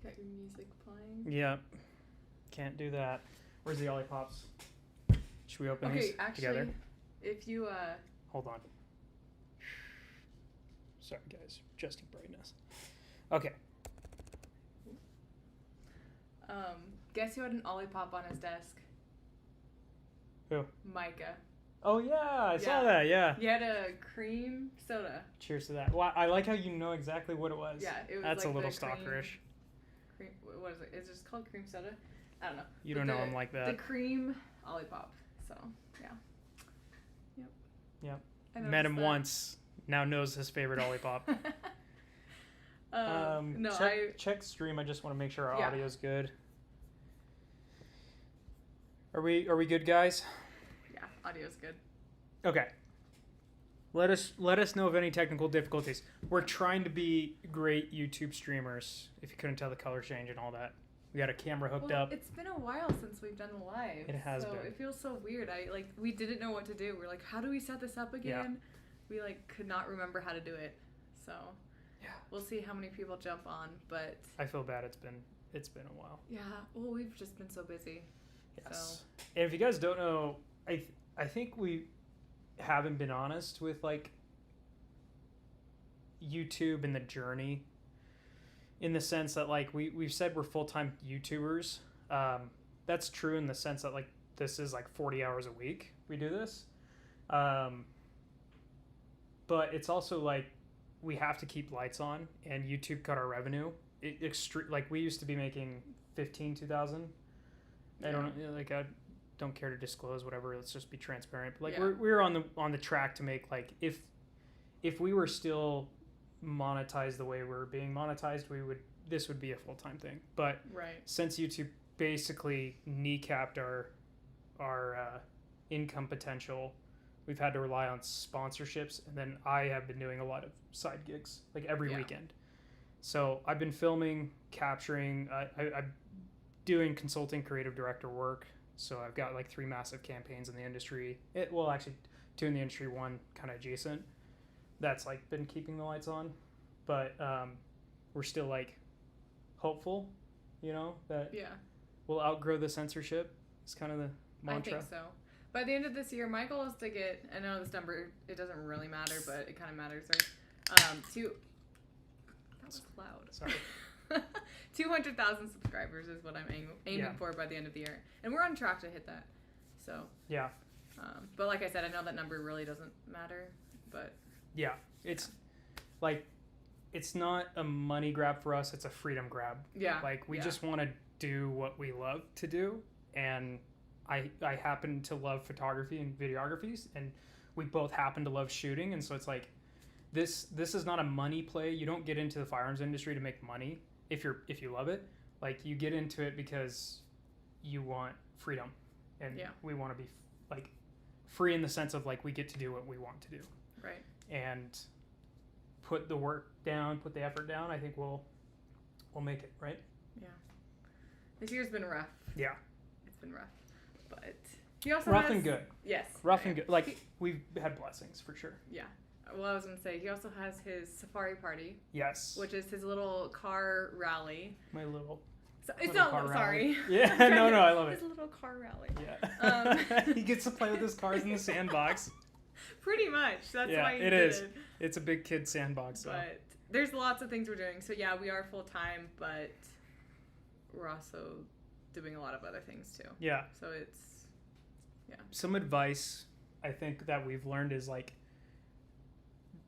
Got your music playing. Yep. Can't do that. Where's the Ollipops? Should we open these together? If you Hold on. Sorry guys, adjusting brightness. Okay. Guess who had an Ollipop on his desk? Who? Micah. Oh yeah, I saw that. Yeah. He had a cream soda. Cheers to that. Well, I like how you know exactly what it was. Yeah, it was. That's like a little the stalkerish. Cream, what is it? Is it just called cream soda? I don't know. You don't know him like that. The cream Ollipop. So yeah. Yep. Met him once. Now knows his favorite Ollipop. Check stream. I just want to make sure our audio's good. Are we good, guys? Yeah, audio's good. Okay. Let us know of any technical difficulties. We're trying to be great YouTube streamers. If you couldn't tell the color change and all that, we got a camera hooked up. It's been a while since we've done live. It has been. It feels so weird. We didn't know what to do. We're like, how do we set this up again? We could not remember how to do it. So yeah, we'll see how many people jump on. But I feel bad. It's been a while. Yeah. Well, we've just been so busy. Yes. So. And if you guys don't know, I think we haven't been honest with YouTube and the journey, in the sense that we've said we're full-time YouTubers. That's true in the sense that this is 40 hours a week we do this, but it's also we have to keep lights on, and YouTube cut our revenue. We used to be making 2,000. I don't care to disclose whatever. Let's just be transparent. But we're on the track to make if we were still monetized the way we're being monetized, this would be a full-time thing. But since YouTube basically kneecapped our income potential, we've had to rely on sponsorships, and then I have been doing a lot of side gigs every weekend. So I've been filming, capturing. I'm doing consulting, creative director work. So I've got 3 massive campaigns in the industry. Actually 2 in the industry, 1 kind of adjacent. That's been keeping the lights on, but we're still hopeful, that we'll outgrow the censorship. It's kind of the mantra. I think so. By the end of this year, my goal is to get, I know this number, it doesn't really matter, but it kind of matters, right? That was loud. Sorry. 200,000 subscribers is what I'm aiming for by the end of the year. And we're on track to hit that. So. Yeah. But like I said, I know that number really doesn't matter, but. Yeah. It's it's not a money grab for us. It's a freedom grab. Yeah. We just want to do what we love to do. And I happen to love photography and videography, and we both happen to love shooting. And so it's this is not a money play. You don't get into the firearms industry to make money. If you love it, you get into it because you want freedom, and we want to be free in the sense of we get to do what we want to do, right? And put the work down, put the effort down. I think we'll make it, right? Yeah. This year's been rough. Yeah, it's been rough, but he also rough and good. Yes, rough and good. We've had blessings for sure. Yeah. Well, I was going to say, he also has his safari party. Yes. Which is his little car rally. My little... It's not... Sorry. Yeah, no, I love it. His little car rally. Yeah. He gets to play with his cars in the sandbox. Pretty much. That's why he did it. It's a big kid sandbox. So. But there's lots of things we're doing. So, yeah, we are full-time, but we're also doing a lot of other things, too. Yeah. So it's... Yeah. Some advice I think that we've learned is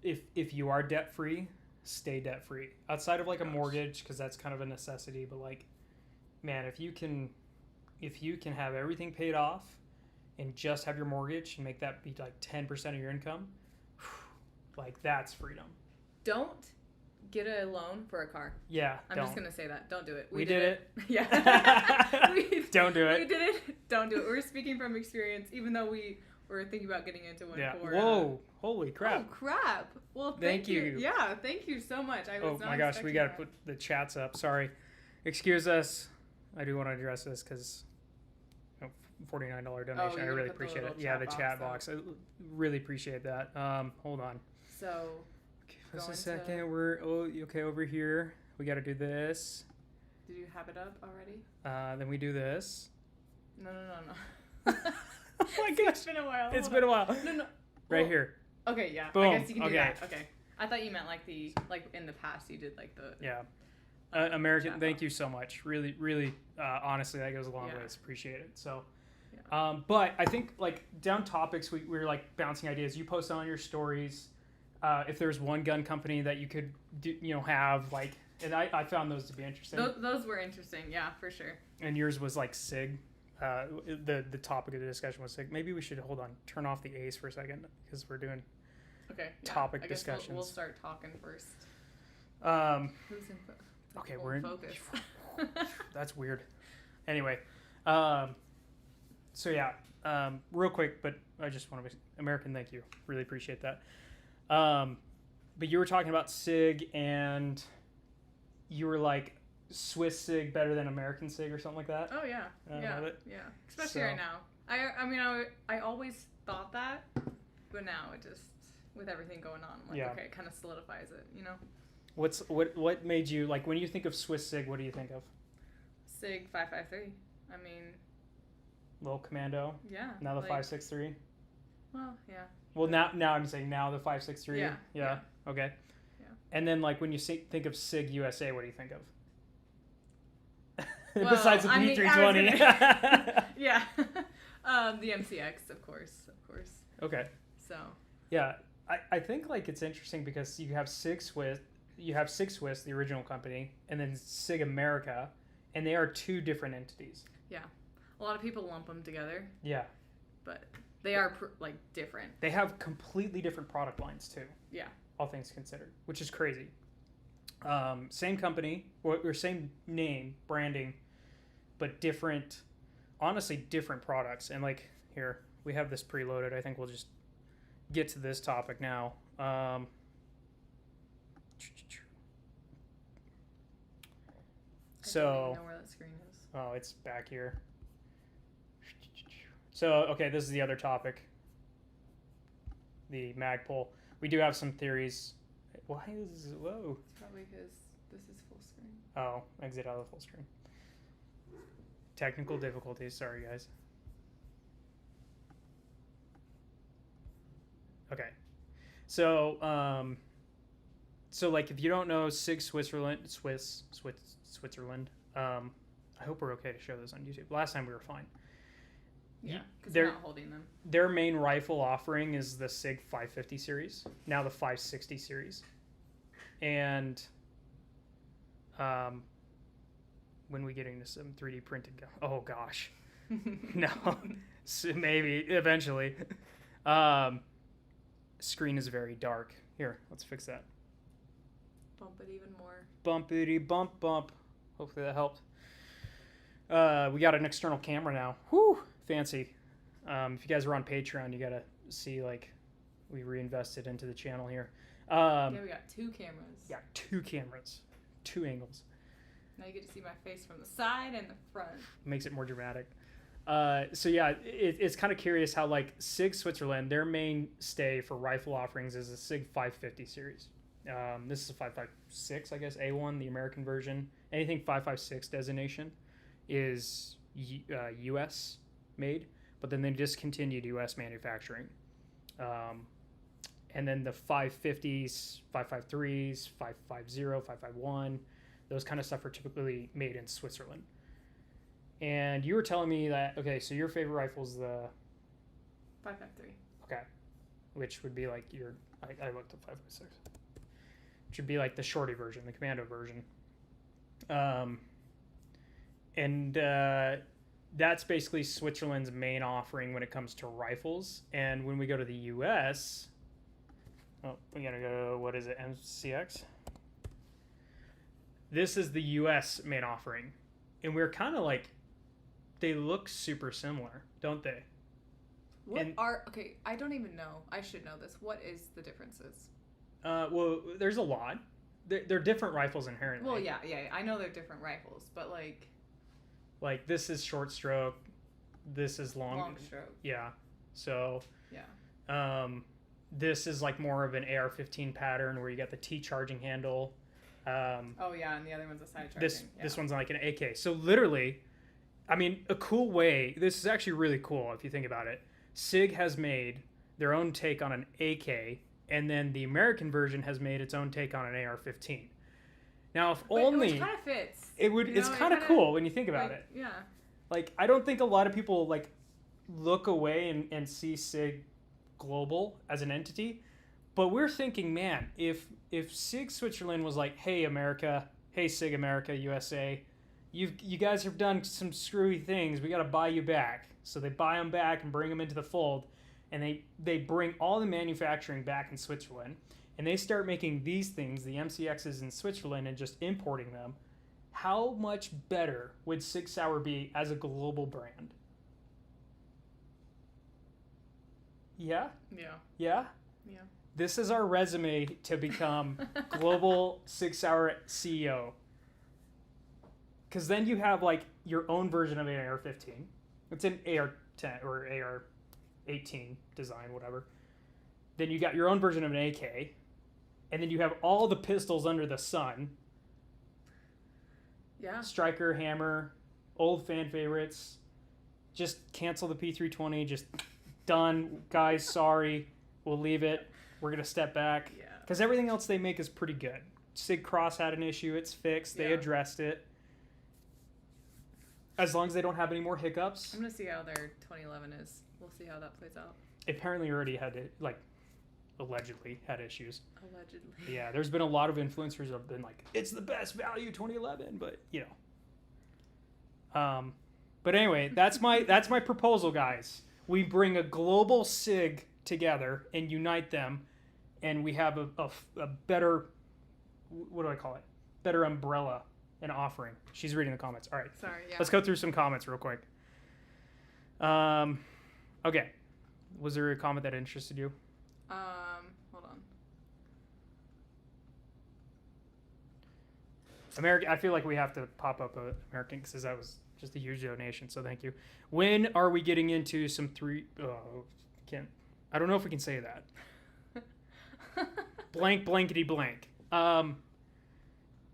if you are debt free, stay debt free. Outside of a mortgage, because that's kind of a necessity, but man, if you can have everything paid off and just have your mortgage and make that be 10% of your income, that's freedom. Don't get a loan for a car. Yeah, I'm just gonna say that. Don't do it. We did it. Yeah. Don't do it. We did it. Don't do it. We're speaking from experience, even though we're thinking about getting into one. Yeah. Whoa! Holy crap! Oh crap! Well, thank you. Yeah, thank you so much. I was not my gosh, we gotta put the chats up. Sorry, excuse us. I do want to address this because $49 donation. I really appreciate it. Yeah, the chat box. I really appreciate that. Hold on. So. Give us a second. We're okay over here. We got to do this. Did you have it up already? Then we do this. No. Oh my gosh. It's been a while. It's been a while. No. Right here. Okay, yeah. Boom. I guess you can do Okay. that. Okay. I thought you meant like in the past you did like the. Yeah. American, thank you so much. Really, really, honestly, that goes a long ways. Appreciate it. So, but I think like down topics, we were like bouncing ideas. You post on your stories. If there's one gun company that you could do, have like, and I found those to be interesting. Those were interesting. Yeah, for sure. And yours was like Sig. The topic of the discussion was Sig. Maybe we should turn off the Ace for a second because we're doing topic discussions. We'll start talking first. Who's in focus? Okay, we're in focus. That's weird. Anyway, so yeah, real quick, but I just want to American. Thank you. Really appreciate that. But you were talking about Sig, and you were like Swiss Sig better than American Sig or something like that. Oh yeah, yeah. Especially right now. I mean, I always thought that, but now it just with everything going on, I'm like, okay, it kind of solidifies it, What made you like when you think of Swiss Sig? What do you think of? Sig 553. I mean, little commando. Yeah. Now the 563. Well, yeah. Well, now I'm saying now the 563. Yeah. Okay. Yeah. And then like when you think of Sig USA, what do you think of? Well, Besides the P320. Yeah. The MCX, of course. Okay. So. Yeah, I think like it's interesting because you have Sig Swiss, the original company, and then Sig America, and they are two different entities. Yeah, a lot of people lump them together. Yeah, but they are different. They have completely different product lines too. Yeah, all things considered, which is crazy. Same company or same name, branding, but different, honestly different products. And like here we have this preloaded. I think we'll just get to this topic now. So I don't even know where that screen is. Oh, it's back here. So okay, this is the other topic. The Magpul. We do have some theories. Why is whoa? It's probably because this is full screen. Oh, exit out of the full screen. Technical difficulties. Sorry, guys. Okay, so so like if you don't know Sig Switzerland, I hope we're okay to show this on YouTube. Last time we were fine. Yeah, because they're not holding them. Their main rifle offering is the Sig 550 series, now the 560 series, and when we get into some 3D printed gun, oh gosh, no, so maybe eventually. Screen is very dark. Here, let's fix that. Bump it even more. Bumpity bump bump. Hopefully that helped. We got an external camera now. Whew, fancy. If you guys are on Patreon, you gotta see like we reinvested into the channel here. Yeah, we got 2 cameras. Yeah, 2 cameras, 2 angles. Now you get to see my face from the side and the front. Makes it more dramatic. So yeah, it's kind of curious how like Sig Switzerland, their mainstay for rifle offerings is the Sig 550 series. This is a 556, I guess, A1, the American version. Anything 556 designation is U.S. made, but then they discontinued U.S. manufacturing. And then the 550s, 553s, 550, 551, those kind of stuff are typically made in Switzerland. And you were telling me that, okay, so your favorite rifle is the 553. Okay. Which would be like I looked up 556. Which would be like the shorty version, the commando version. And that's basically Switzerland's main offering when it comes to rifles. And when we go to the US, we gotta go, what is it, MCX? This is the US main offering. And we're kind of like, they look super similar, don't they? Okay, I don't even know. I should know this. What is the differences? Well, there's a lot. They're different rifles inherently. Well, yeah. I know they're different rifles, but like this is short stroke, this is long stroke. Yeah. So, yeah. This is like more of an AR-15 pattern where you got the T charging handle. Oh yeah, and the other one's a side charging. This one's like an AK. So literally, I mean, a cool way. This is actually really cool if you think about it. Sig has made their own take on an AK, and then the American version has made its own take on an AR-15. Now, if only which kind of fits. It would. It's kind of cool when you think about it. Yeah. Like, I don't think a lot of people like look away and see Sig global as an entity, but we're thinking, man, if Sig Switzerland was like, hey America, hey Sig America, USA, you guys have done some screwy things, we got to buy you back. So they buy them back and bring them into the fold, and they bring all the manufacturing back in Switzerland, and they start making these things, the MCXs in Switzerland, and just importing them. How much better would Sig Sauer be as a global brand? Yeah? Yeah. Yeah? Yeah. This is our resume to become global Sig Sauer CEO. Because then you have like your own version of an AR-15. It's an AR-10 or AR-18 design, whatever. Then you got your own version of an AK. And then you have all the pistols under the sun. Yeah. Striker, hammer, old fan favorites. Just cancel the P320. Just done. Guys, sorry. We'll leave it. We're going to step back. Yeah. Because everything else they make is pretty good. Sig Cross had an issue. It's fixed. They addressed it. As long as they don't have any more hiccups. I'm going to see how their 2011 is. We'll see how that plays out. Apparently already had it, like, allegedly had issues. Allegedly. Yeah, there's been a lot of influencers have been like, it's the best value 2011, but you know. But anyway, that's my proposal, guys. We bring a global Sig together and unite them, and we have a better, what do I call it? Better umbrella and offering. She's reading the comments. All right. Sorry. Yeah. Let's go through some comments real quick. Okay. Was there a comment that interested you? Hold on. American, I feel like we have to pop up American because that was just a huge donation. So thank you. When are we getting into some I don't know if we can say that. Blank, blankety blank.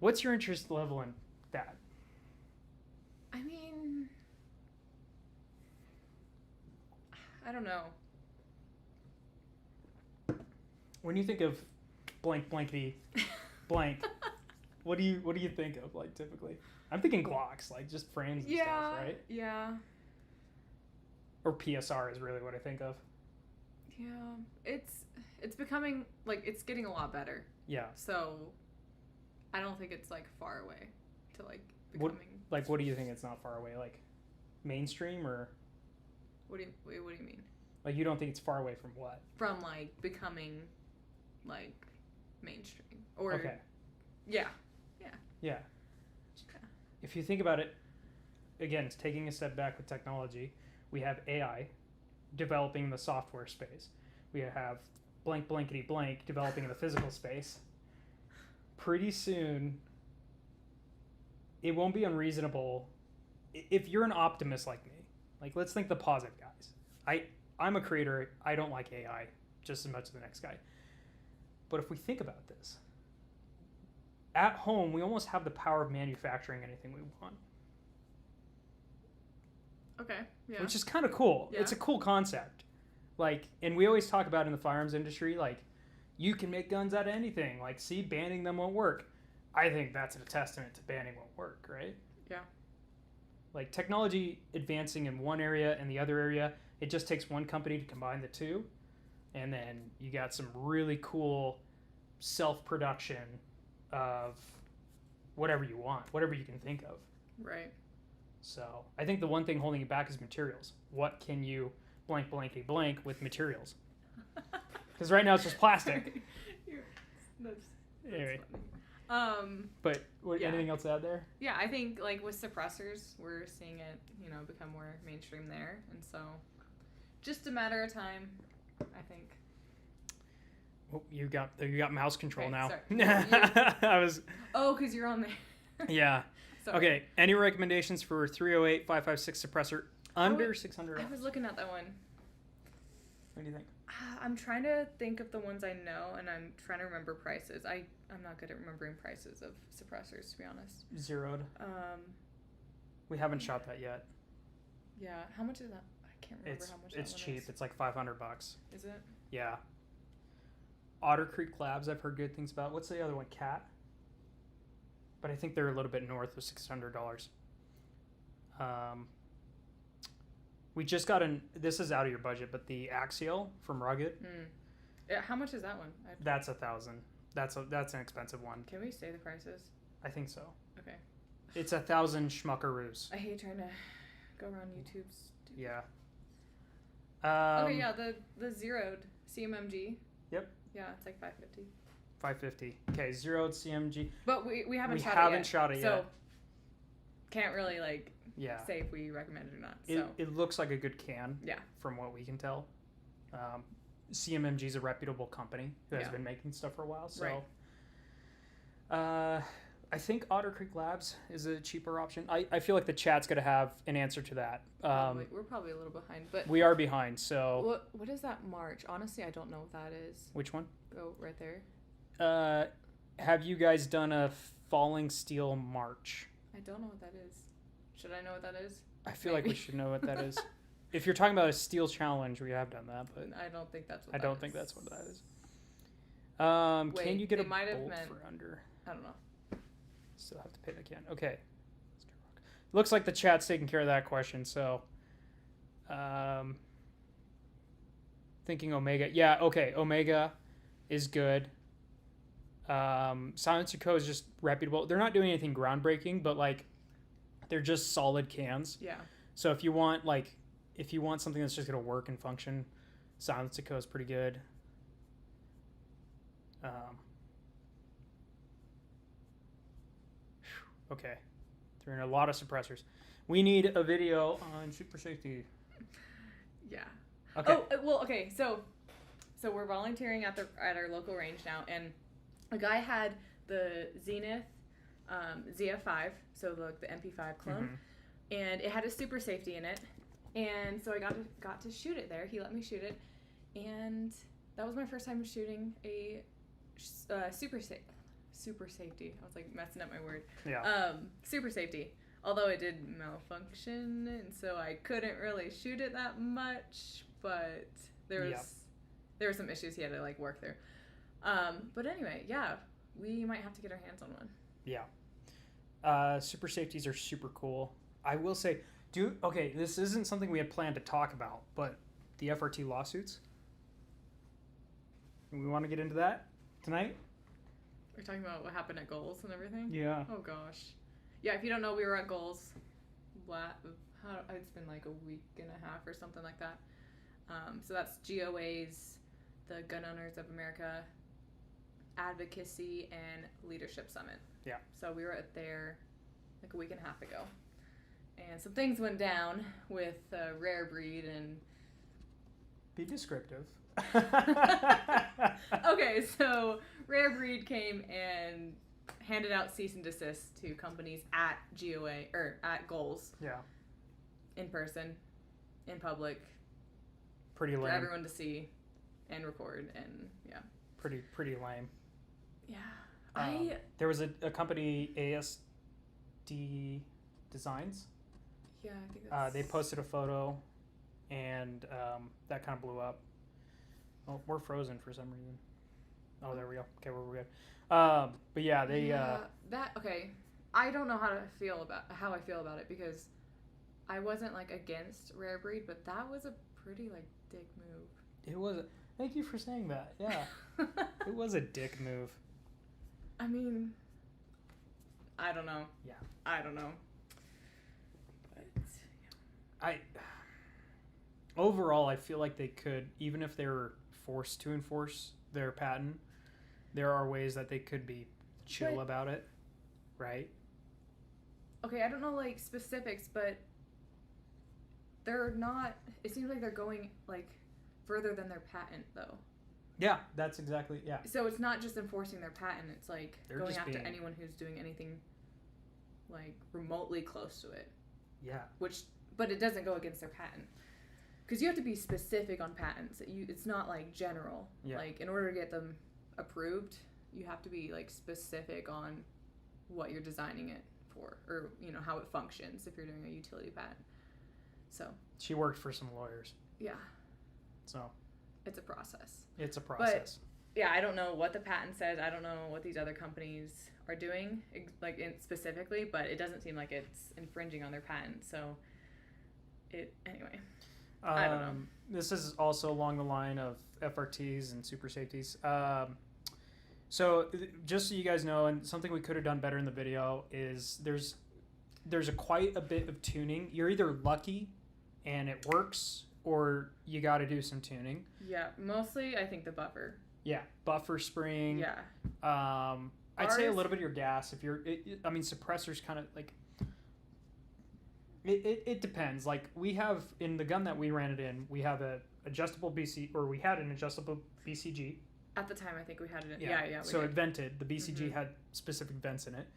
What's your interest level in that? I mean, I don't know. When you think of blank, blankety blank, what do you think of, like, typically? I'm thinking Glocks, like just frames and stuff, right? Yeah. Or PSR is really what I think of. Yeah, it's becoming like it's getting a lot better. Yeah. So, I don't think it's like far away to like becoming. What do you think it's not far away? Like, mainstream or? What do you mean? Like, you don't think it's far away from what? From like becoming, like, mainstream or. Okay. Yeah. Yeah. If you think about it, again, it's taking a step back with technology. We have AI developing in the software space. We have blank blankety blank developing in the physical space. Pretty soon, it won't be unreasonable if you're an optimist like me. Like, let's think the positive guys. I'm a creator. I don't like AI just as much as the next guy. But if we think about this, at home, we almost have the power of manufacturing anything we want. Okay, yeah. Which is kind of cool. Yeah. It's a cool concept. Like, and we always talk about in the firearms industry, like, you can make guns out of anything. Like, see, banning them won't work. I think that's a testament to banning won't work, right? Yeah. Like, technology advancing in one area and the other area, it just takes one company to combine the two. And then you got some really cool self-production of whatever you want, whatever you can think of. Right. So I think the one thing holding you back is materials. What can you blank blankety blank with materials? Because right now it's just plastic. That's anyway. Funny. But anything else out there? Yeah, I think like with suppressors, we're seeing it, become more mainstream there, and so just a matter of time, I think. Oh, you got mouse control now. I was. Oh, because you're on there. Yeah. Sorry. Okay. Any recommendations for 308 556 suppressor under $600? I was looking at that one. What do you think? I'm trying to think of the ones I know, and I'm trying to remember prices. I I'm not good at remembering prices of suppressors, to be honest. Zeroed. We haven't shot that yet. Yeah. How much is that? I can't remember how much it's that one cheap. is. It's like $500. Is it? Yeah. Otter Creek Labs, I've heard good things about. What's the other one? Cat? But I think they're a little bit north of $600. We just got this is out of your budget, but the Axial from Rugged. How much is that one? That's $1,000. That's an expensive one. Can we say the prices? I think so. Okay. It's 1,000 schmuckaroos. I hate trying to go around YouTube's. Yeah. Okay, yeah, the zeroed CMMG. Yep. Yeah, it's like $550. $550. Okay, zeroed CMG. But we haven't shot it yet. We haven't shot it yet. So can't really say if we recommend it or not. So it looks like a good can. Yeah. From what we can tell. CMMG is a reputable company who has been making stuff for a while. So I think Otter Creek Labs is a cheaper option. I feel like the chat's going to have an answer to that. We're probably a little behind, but we are behind. So what is that march? Honestly, I don't know what that is. Which one? Oh, right there. Have you guys done a falling steel march? I don't know what that is. Should I know what that is? I feel like we should know what that is. If you're talking about a steel challenge, we have done that, but I don't think that's what. I don't think that's what that is. Can you get a bolt for under? I don't know. Still have to pay the can. Okay. Looks like the chat's taking care of that question. So, thinking Omega. Yeah. Okay. Omega is good. Silence Co is just reputable. They're not doing anything groundbreaking, but they're just solid cans. Yeah. So if you want something that's just gonna work and function, Silence Co is pretty good. Okay, there are a lot of suppressors. We need a video on super safety. Yeah. Okay. Oh well. Okay. So we're volunteering at our local range now, and a guy had the Zenith ZF5, so the MP5 clone, and it had a super safety in it, and so I got to shoot it there. He let me shoot it, and that was my first time shooting a super safety. I was messing up my word. Yeah. Super safety. Although it did malfunction, and so I couldn't really shoot it that much, but there were some issues he had to work through. But anyway, yeah, we might have to get our hands on one. Yeah. Super safeties are super cool. I will say, this isn't something we had planned to talk about, but the FRT lawsuits. We want to get into that tonight? We're talking about what happened at Goals and everything? Yeah. Oh, gosh. Yeah, if you don't know, we were at Goals. It's been a week and a half or something like that. So that's GOA's, the Gun Owners of America Advocacy and Leadership Summit. Yeah. So we were there a week and a half ago. And some things went down with Rare Breed and... Be descriptive. Okay, so Rare Breed came and handed out cease and desist to companies at GOA, or at Goals. Yeah. In person, in public. Pretty lame. For everyone to see and record, and yeah. Pretty lame. Yeah. There was a company, ASD Designs. Yeah, I think that's... they posted a photo, and that kind of blew up. Oh, we're frozen for some reason. Oh, there we go. Okay, we're good. But yeah, they... okay. I don't know how I feel about it, because I wasn't against Rare Breed, but that was a pretty dick move. It was. Thank you for saying that. Yeah. It was a dick move. I mean, I don't know. Yeah. I don't know. But overall, I feel like they could, even if they were forced to enforce their patent, there are ways that they could be chill about it, right? Okay, I don't know specifics, but they're not. It seems like they're going further than their patent, though. Yeah, that's exactly, yeah. So it's not just enforcing their patent, it's they're going after anyone who's doing anything remotely close to it. Yeah. But it doesn't go against their patent. Because you have to be specific on patents. It's not general. Yeah. In order to get them approved, you have to be like specific on what you're designing it for, or you know how it functions if you're doing a utility patent. So she worked for some lawyers. Yeah. So it's a process. It's a process. But, yeah, I don't know what the patent says. I don't know what these other companies are doing, like specifically, but it doesn't seem like it's infringing on their patent. So anyway. I don't know. This is also along the line of FRTs and super safeties. So just so you guys know, and something we could have done better in the video is there's quite a bit of tuning. You're either lucky and it works, or you got to do some tuning. Yeah, mostly I think the buffer. Yeah, buffer spring. Yeah. I'd say a little bit of your gas. If you're, I mean, suppressor's kind of like. It depends. Like we have in the gun that we ran it in, we have an adjustable BCG. At the time, I think we had it. Yeah. So it vented. The BCG had specific vents in it.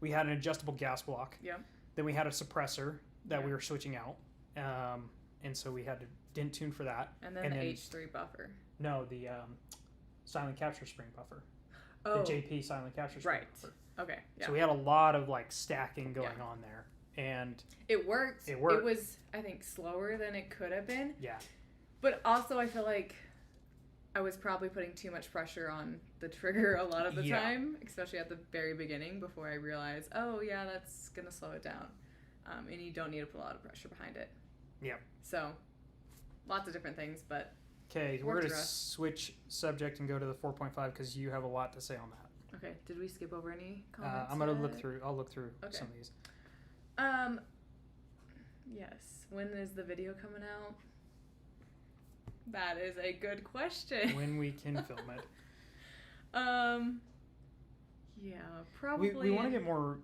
We had an adjustable gas block. Yeah. Then we had a suppressor that we were switching out, and so we didn't tune for that. And then the H3 buffer. No, the silent capture spring buffer. Oh. The JP silent capture spring buffer. Okay. Yeah. So we had a lot of like stacking going on there. And it worked. It worked. It was, I think, slower than it could have been. Yeah. But also, I feel like I was probably putting too much pressure on the trigger a lot of the time, especially at the very beginning before I realized, oh, yeah, that's going to slow it down. And you don't need to put a lot of pressure behind it. Yeah. So, lots of different things, but... Okay, we're going to switch subject and go to the 4.5 because you have a lot to say on that. Okay. Did we skip over any comments? I'm going to look through. I'll look through some of these. Yes. When is the video coming out? That is a good question. When we can film it. Yeah, probably. We want to get more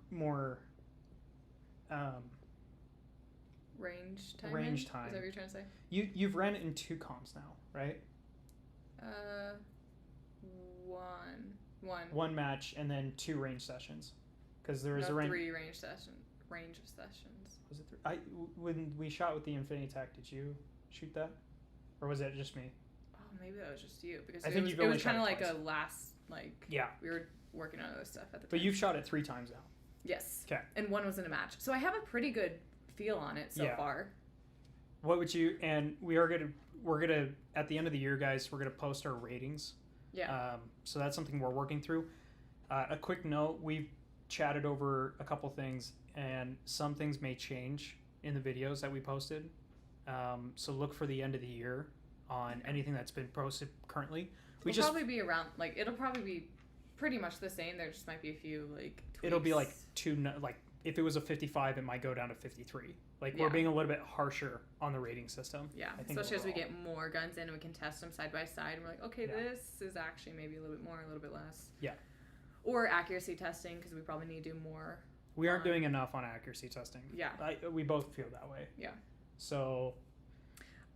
range time. Range time. Is that what you're trying to say? You've ran it in 2 comps now, right? One match and then 2 range sessions, because there is a range. 3 range sessions. Range of sessions. Was it 3? When we shot with the Infinity Tech, did you shoot that, or was that just me? Oh, maybe that was just you, because I think it was kind of like a last, like, we were working on other stuff at the time. But you've shot it 3 times now. Yes. Okay. And 1 was in a match, so I have a pretty good feel on it so far. What would you? And we're gonna at the end of the year, guys, we're gonna post our ratings. Yeah. So that's something we're working through. A quick note: we've chatted over a couple things, and some things may change in the videos that we posted. So look for the end of the year on anything that's been posted currently. It'll probably be around, like, it'll probably be pretty much the same. There just might be a few, like, tweaks. It'll be like if it was a 55, it might go down to 53. Like, we're being a little bit harsher on the rating system. Yeah, especially as we get more guns in and we can test them side by side. And we're like, okay, this is actually maybe a little bit more, a little bit less. Yeah. Or accuracy testing, because we probably need to do more. We aren't doing enough on accuracy testing. Yeah. We both feel that way. Yeah. So,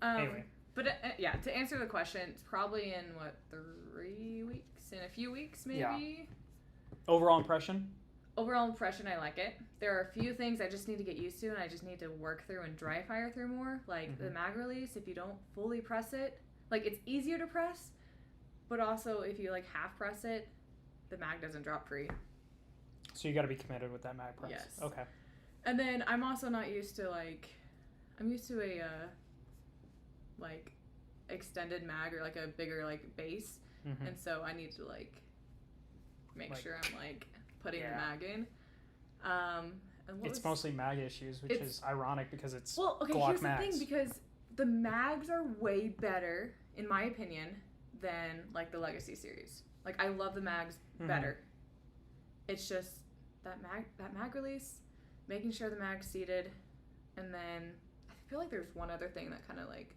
anyway. But, yeah, to answer the question, it's probably in, 3 weeks? In a few weeks, maybe? Yeah. Overall impression? Overall impression, I like it. There are a few things I just need to get used to, and I just need to work through and dry fire through more. Like, the mag release, if you don't fully press it, like, it's easier to press, but also if you, like, half press it, the mag doesn't drop free. So you got to be committed with that mag press. Yes. Okay. And then I'm also not used to, like, I'm used to a, like, extended mag or, like, a bigger, like, base. Mm-hmm. And so I need to, like, make sure I'm, like, putting the mag in. And it's mostly mag issues, which is ironic because it's Glock here's mags. The thing, because the mags are way better, in my opinion, than, like, the Legacy series. Like, I love the mags better. It's just that mag release, making sure the mag's seated, and then I feel like there's one other thing that kind of, like,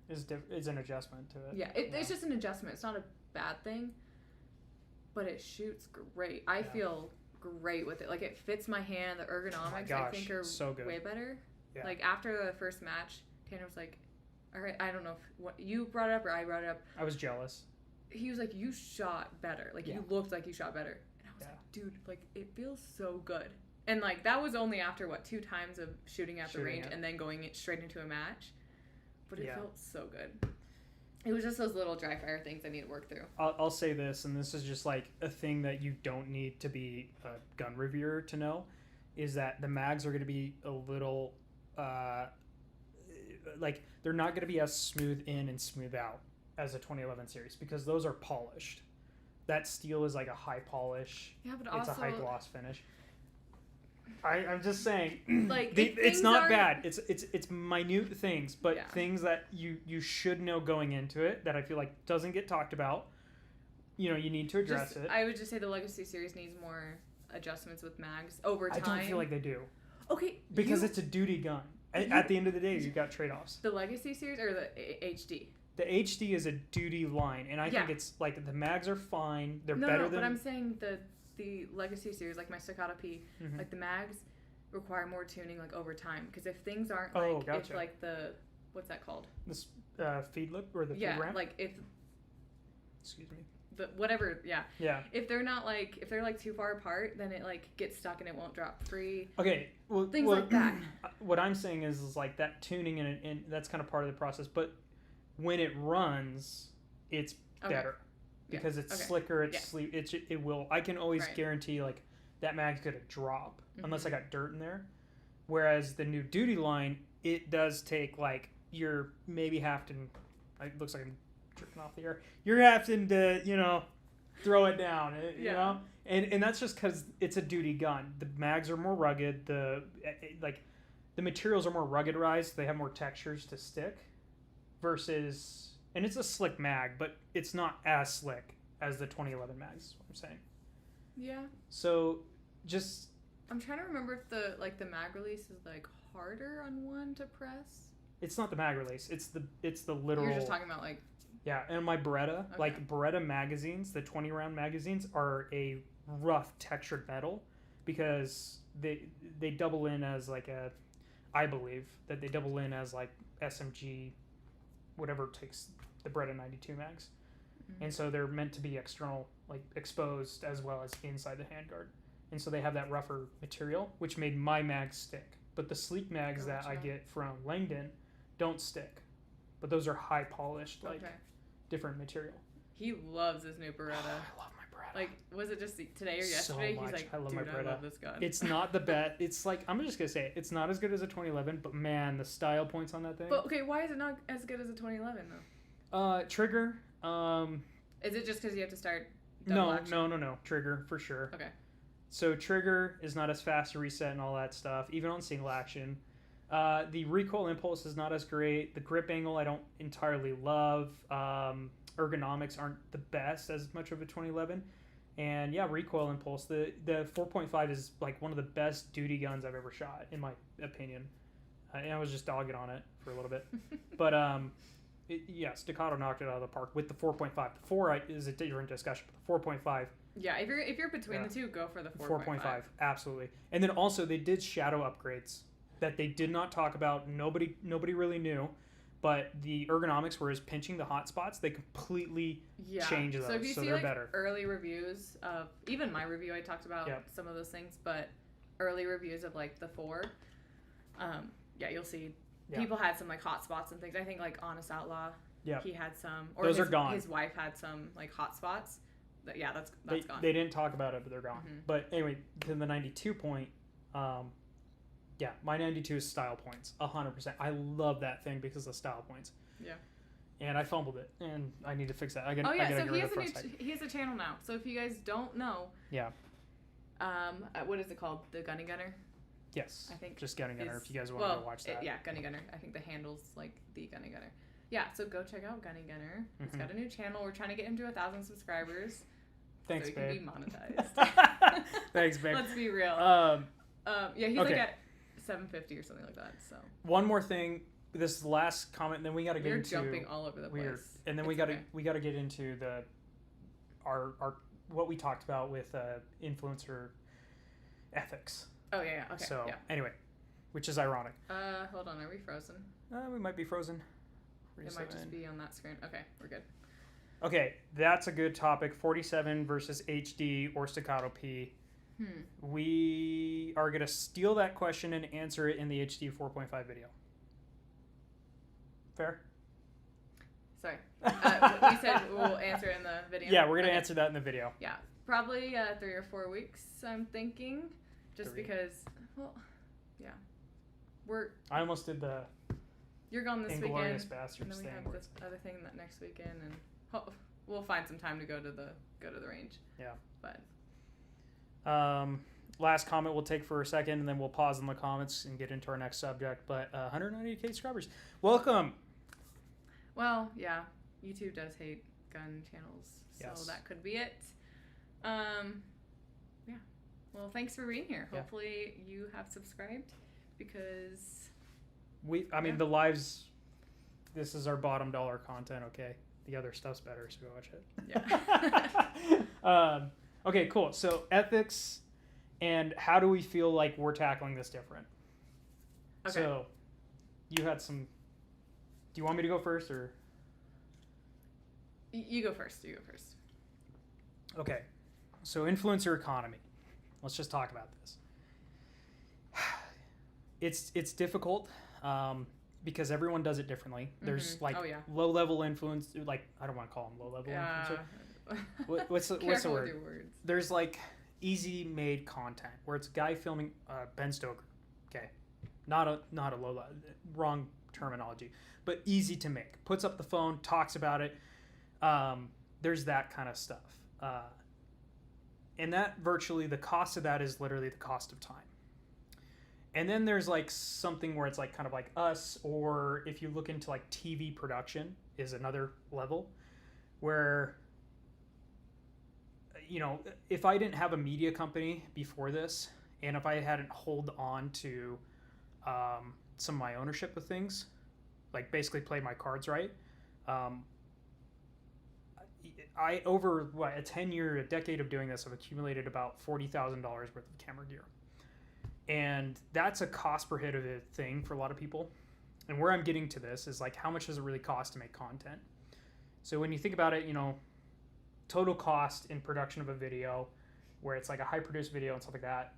is an adjustment to it. Yeah, it's just an adjustment. It's not a bad thing, but it shoots great. I feel great with it. Like, it fits my hand. The ergonomics, I think, are so good. way better. Yeah. Like, after the first match, Tanner was like, all right, I don't know if you brought it up or I brought it up. I was jealous. He was like, you shot better. Like, you looked like you shot better. And I was like, dude, like, it feels so good. And, like, that was only after, 2 times of shooting at the range and then going straight into a match. But it felt so good. It was just those little dry fire things I need to work through. I'll say this, and this is just like a thing that you don't need to be a gun reviewer to know, is that the mags are going to be a little, like, they're not going to be as smooth in and smooth out as a 2011 series, because those are polished. That steel is like a high polish. Yeah, but it's also... a high gloss finish. I'm just saying, like, it's not bad. It's minute things, but Yeah. things that you should know going into it that I feel like doesn't get talked about. You know, you need to address it. I would just say the Legacy series needs more adjustments with mags over time. I don't feel like they do. Okay. Because it's a duty gun. At the end of the day, you got trade-offs. The Legacy series or the HD? The HD is a duty line, and I think it's like the mags are fine. They're better than... but I'm saying the Legacy series, like my Staccato P, like the mags require more tuning like over time, because if things aren't like if like the what's that called, this feed lip or the feed ramp, like if excuse me, the whatever if they're not like if they're like too far apart, then it like gets stuck and it won't drop free. Things like that. What I'm saying is like that tuning and that's kind of part of the process, but when it runs it's better. Because it's slicker, it's sleek. It will. I can always guarantee like that mag's gonna drop unless I got dirt in there. Whereas the new duty line, it does take like you're maybe having. It looks like I'm jerking off the air. You're having to throw it down. You know, and that's just because it's a duty gun. The mags are more rugged. The materials are more ruggedized. They have more textures to stick, versus. And it's a slick mag, but it's not as slick as the 2011 mags, is what I'm saying. Yeah. So, just... I'm trying to remember if the mag release is, like, harder on one to press. It's not the mag release. It's the literal... You're just talking about, like... Yeah, and my Beretta, like, Beretta magazines, the 20-round magazines, are a rough textured metal because they double in as, like, I believe that they double in as, like, SMG... whatever takes the Beretta 92 mags. And so they're meant to be external, like exposed as well as inside the handguard. And so they have that rougher material, which made my mags stick. But the sleek mags that I get from Langdon don't stick. But those are high polished, like different material. He loves his new Beretta. I love my Beretta. Like, was it just today or yesterday? So much. He's like, I love my Beretta. I love this gun. It's not the best. It's like, I'm just going to say it. It's not as good as a 2011, but man, the style points on that thing. But okay, why is it not as good as a 2011 though? Trigger. Is it just because you have to start No. Trigger, for sure. Okay. So trigger is not as fast to reset and all that stuff, even on single action. The recoil impulse is not as great. The grip angle I don't entirely love. Ergonomics aren't the best as much of a 2011. And yeah, recoil impulse. The 4.5 is like one of the best duty guns I've ever shot, in my opinion. And I was just dogging on it for a little bit. But Staccato knocked it out of the park with the 4.5. The 4 is a different discussion, but the 4.5. Yeah, if you're between the two, go for the 4.5. Absolutely. And then also they did shadow upgrades that they did not talk about. Nobody really knew. But the ergonomics were pinching the hot spots. They completely change those, so if you see they're like better. Early reviews of even my review, I talked about some of those things. But early reviews of like the 4, you'll see people had some like hot spots and things. I think like Honest Outlaw, he had some. Or those are gone. His wife had some like hot spots. That's gone. They didn't talk about it, but they're gone. But anyway, to the 92 point. My 92 is style points, 100%. I love that thing because of style points. Yeah. And I fumbled it, and I need to fix that. So he has a channel now. So if you guys don't know, what is it called? The Gunny Gunner. Yes. I think just Gunny Gunner. If you guys want to watch that. Gunny Gunner. I think the handle's like the Gunny Gunner. Yeah. So go check out Gunny Gunner. He's got a new channel. We're trying to get him to 1,000 subscribers. Thanks, so he babe. can be monetized. Thanks, babe. Let's be real. He's like at 750 or something like that. So one more thing. This is the last comment, and then we got to get into. You're jumping all over the place. And then we got to get into our what we talked about with influencer ethics. Oh yeah. Okay. So anyway, which is ironic. Hold on. Are we frozen? We might be frozen. It might just be on that screen. Okay, we're good. Okay, that's a good topic. 47 versus HD or Staccato P. We are going to steal that question and answer it in the HD 4.5 video. Fair? Sorry. You said we'll answer it in the video? Yeah, we're going to answer that in the video. Yeah. Probably 3 or 4 weeks, I'm thinking. Just 3. because, well, yeah. I almost did the You're gone this weekend. Inglorious Bastards and then we thing. have this other thing that next weekend, and we'll find some time to go to the range. Yeah. But last comment we'll take for a second, and then we'll pause in the comments and get into our next subject. But 190K subscribers, welcome. Well, yeah, YouTube does hate gun channels, so Yes. that could be it. Yeah. Well, thanks for being here. Yeah. Hopefully you have subscribed, because the lives. This is our bottom dollar content. Okay, the other stuff's better, so go watch it. Yeah. Okay, cool. So ethics, and how do we feel like we're tackling this different? Okay. So, you had some. Do you want me to go first, or? You go first. Okay, so influencer economy. Let's just talk about this. It's difficult because everyone does it differently. There's like low level influence. Like, I don't want to call them low level influencer. What's the word? With your words. There's like easy made content where it's a guy filming Ben Stoker. Okay, not a low level. Wrong terminology, but easy to make. Puts up the phone, talks about it. There's that kind of stuff. And that virtually, the cost of that is literally the cost of time. And then there's like something where it's like kind of like us, or if you look into like TV production is another level where, you know, if I didn't have a media company before this, and if I hadn't hold on to some of my ownership of things, like basically played my cards right, I over a decade of doing this, I've accumulated about $40,000 worth of camera gear, and that's a cost prohibitive thing for a lot of people. And where I'm getting to this is like, how much does it really cost to make content? So when you think about it, you know, total cost in production of a video, where it's like a high produced video and stuff like that,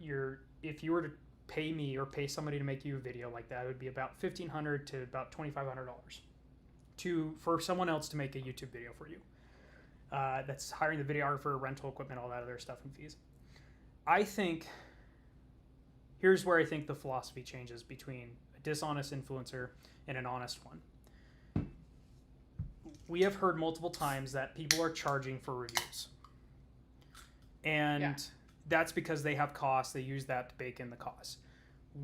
if you were to pay me or pay somebody to make you a video like that, it would be about $1,500 to about $2,500 for someone else to make a YouTube video for you. That's hiring the videographer, rental equipment, all that other stuff, and fees. Here's where I think the philosophy changes between a dishonest influencer and an honest one. We have heard multiple times that people are charging for reviews. And that's because they have costs. They use that to bake in the costs.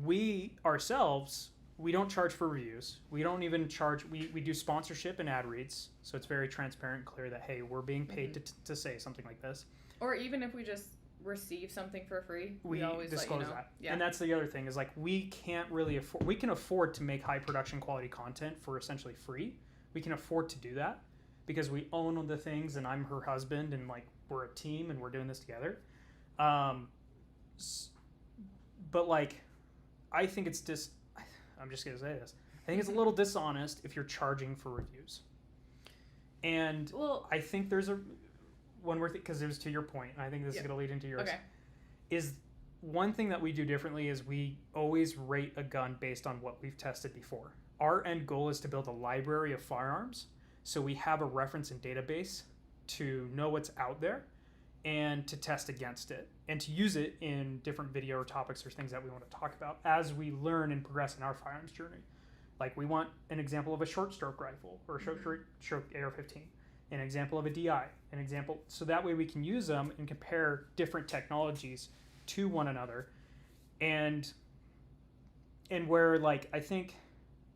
We ourselves, we don't charge for reviews. We don't even charge. We do sponsorship and ad reads. So it's very transparent and clear that, hey, we're being paid to say something like this. Or even if we just receive something for free, we always disclose let you know. that. Yeah. And that's the other thing is like, we can't really afford, we can afford to make high production quality content for essentially free. We can afford to do that because we own the things, and I'm her husband, and like we're a team and we're doing this together. But like, I think it's I'm just going to say this. I think it's a little dishonest if you're charging for reviews. And I think there's one more thing, because it was to your point, and I think this is going to lead into yours. Okay. Is one thing that we do differently is we always rate a gun based on what we've tested before. Our end goal is to build a library of firearms, so we have a reference and database to know what's out there and to test against it and to use it in different video or topics or things that we want to talk about as we learn and progress in our firearms journey. Like, we want an example of a short stroke rifle or a short stroke AR-15, an example of a DI, an example, so that way we can use them and compare different technologies to one another. And where, like, I think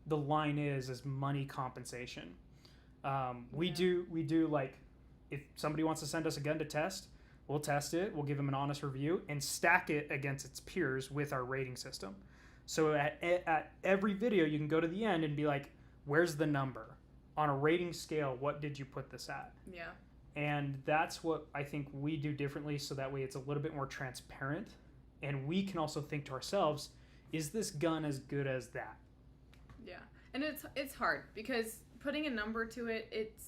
the line is money compensation. We do like, if somebody wants to send us a gun to test, we'll test it, we'll give them an honest review, and stack it against its peers with our rating system. So at every video, you can go to the end and be like, where's the number? On a rating scale, what did you put this at? Yeah. And that's what I think we do differently, so that way it's a little bit more transparent. And we can also think to ourselves, is this gun as good as that? Yeah. And it's hard, because putting a number to it,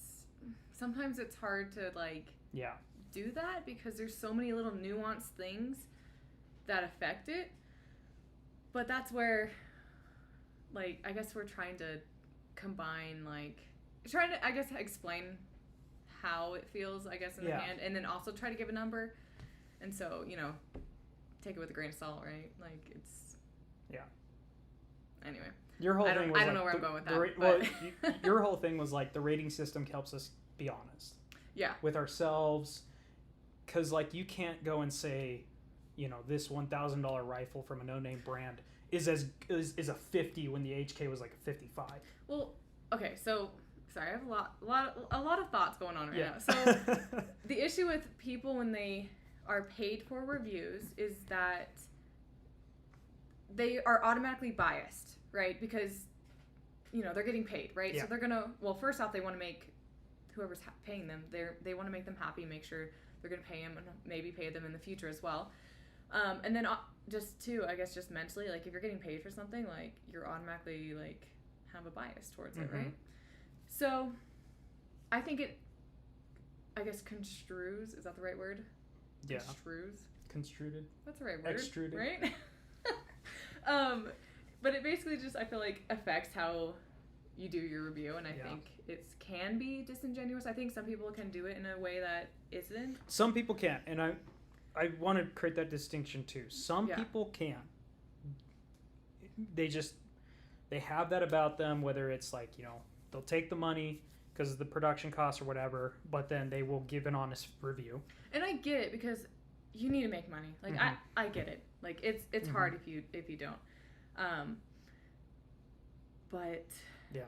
sometimes it's hard to do that, because there's so many little nuanced things that affect it. But that's where, like, I guess we're trying to combine, like, try to, I guess, explain how it feels, I guess, in the hand, and then also try to give a number. And so, you know, take it with a grain of salt, right? Like, it's... Yeah. Anyway. Your whole thing was I don't know where I'm going with that. Your whole thing was, like, the rating system helps us be honest. Yeah. With ourselves. Because, like, you can't go and say, you know, this $1,000 rifle from a no-name brand is a 50 when the HK was, like, a 55. Well, okay, so... Sorry, I have a lot of thoughts going on right now. So the issue with people when they are paid for reviews is that they are automatically biased, right? Because, you know, they're getting paid, right? Yeah. So they're gonna, well, first off, they want to make whoever's paying them, they want to make them happy, make sure they're gonna pay them and maybe pay them in the future as well. And then just too, I guess, just mentally, like if you're getting paid for something, like you're automatically like have a bias towards it, right? So, I think it, I guess, construes. Is that the right word? Yeah. Construes. Construed. That's the right word. Extruded. Right? But it basically just, I feel like, affects how you do your review, and I think it can be disingenuous. I think some people can do it in a way that isn't. Some people can't, and I want to create that distinction too. Some people can. They have that about them, whether it's like, you know, they'll take the money because of the production costs or whatever, but then they will give an honest review. And I get it because you need to make money. Like I get it. Like it's hard if you don't. But yeah.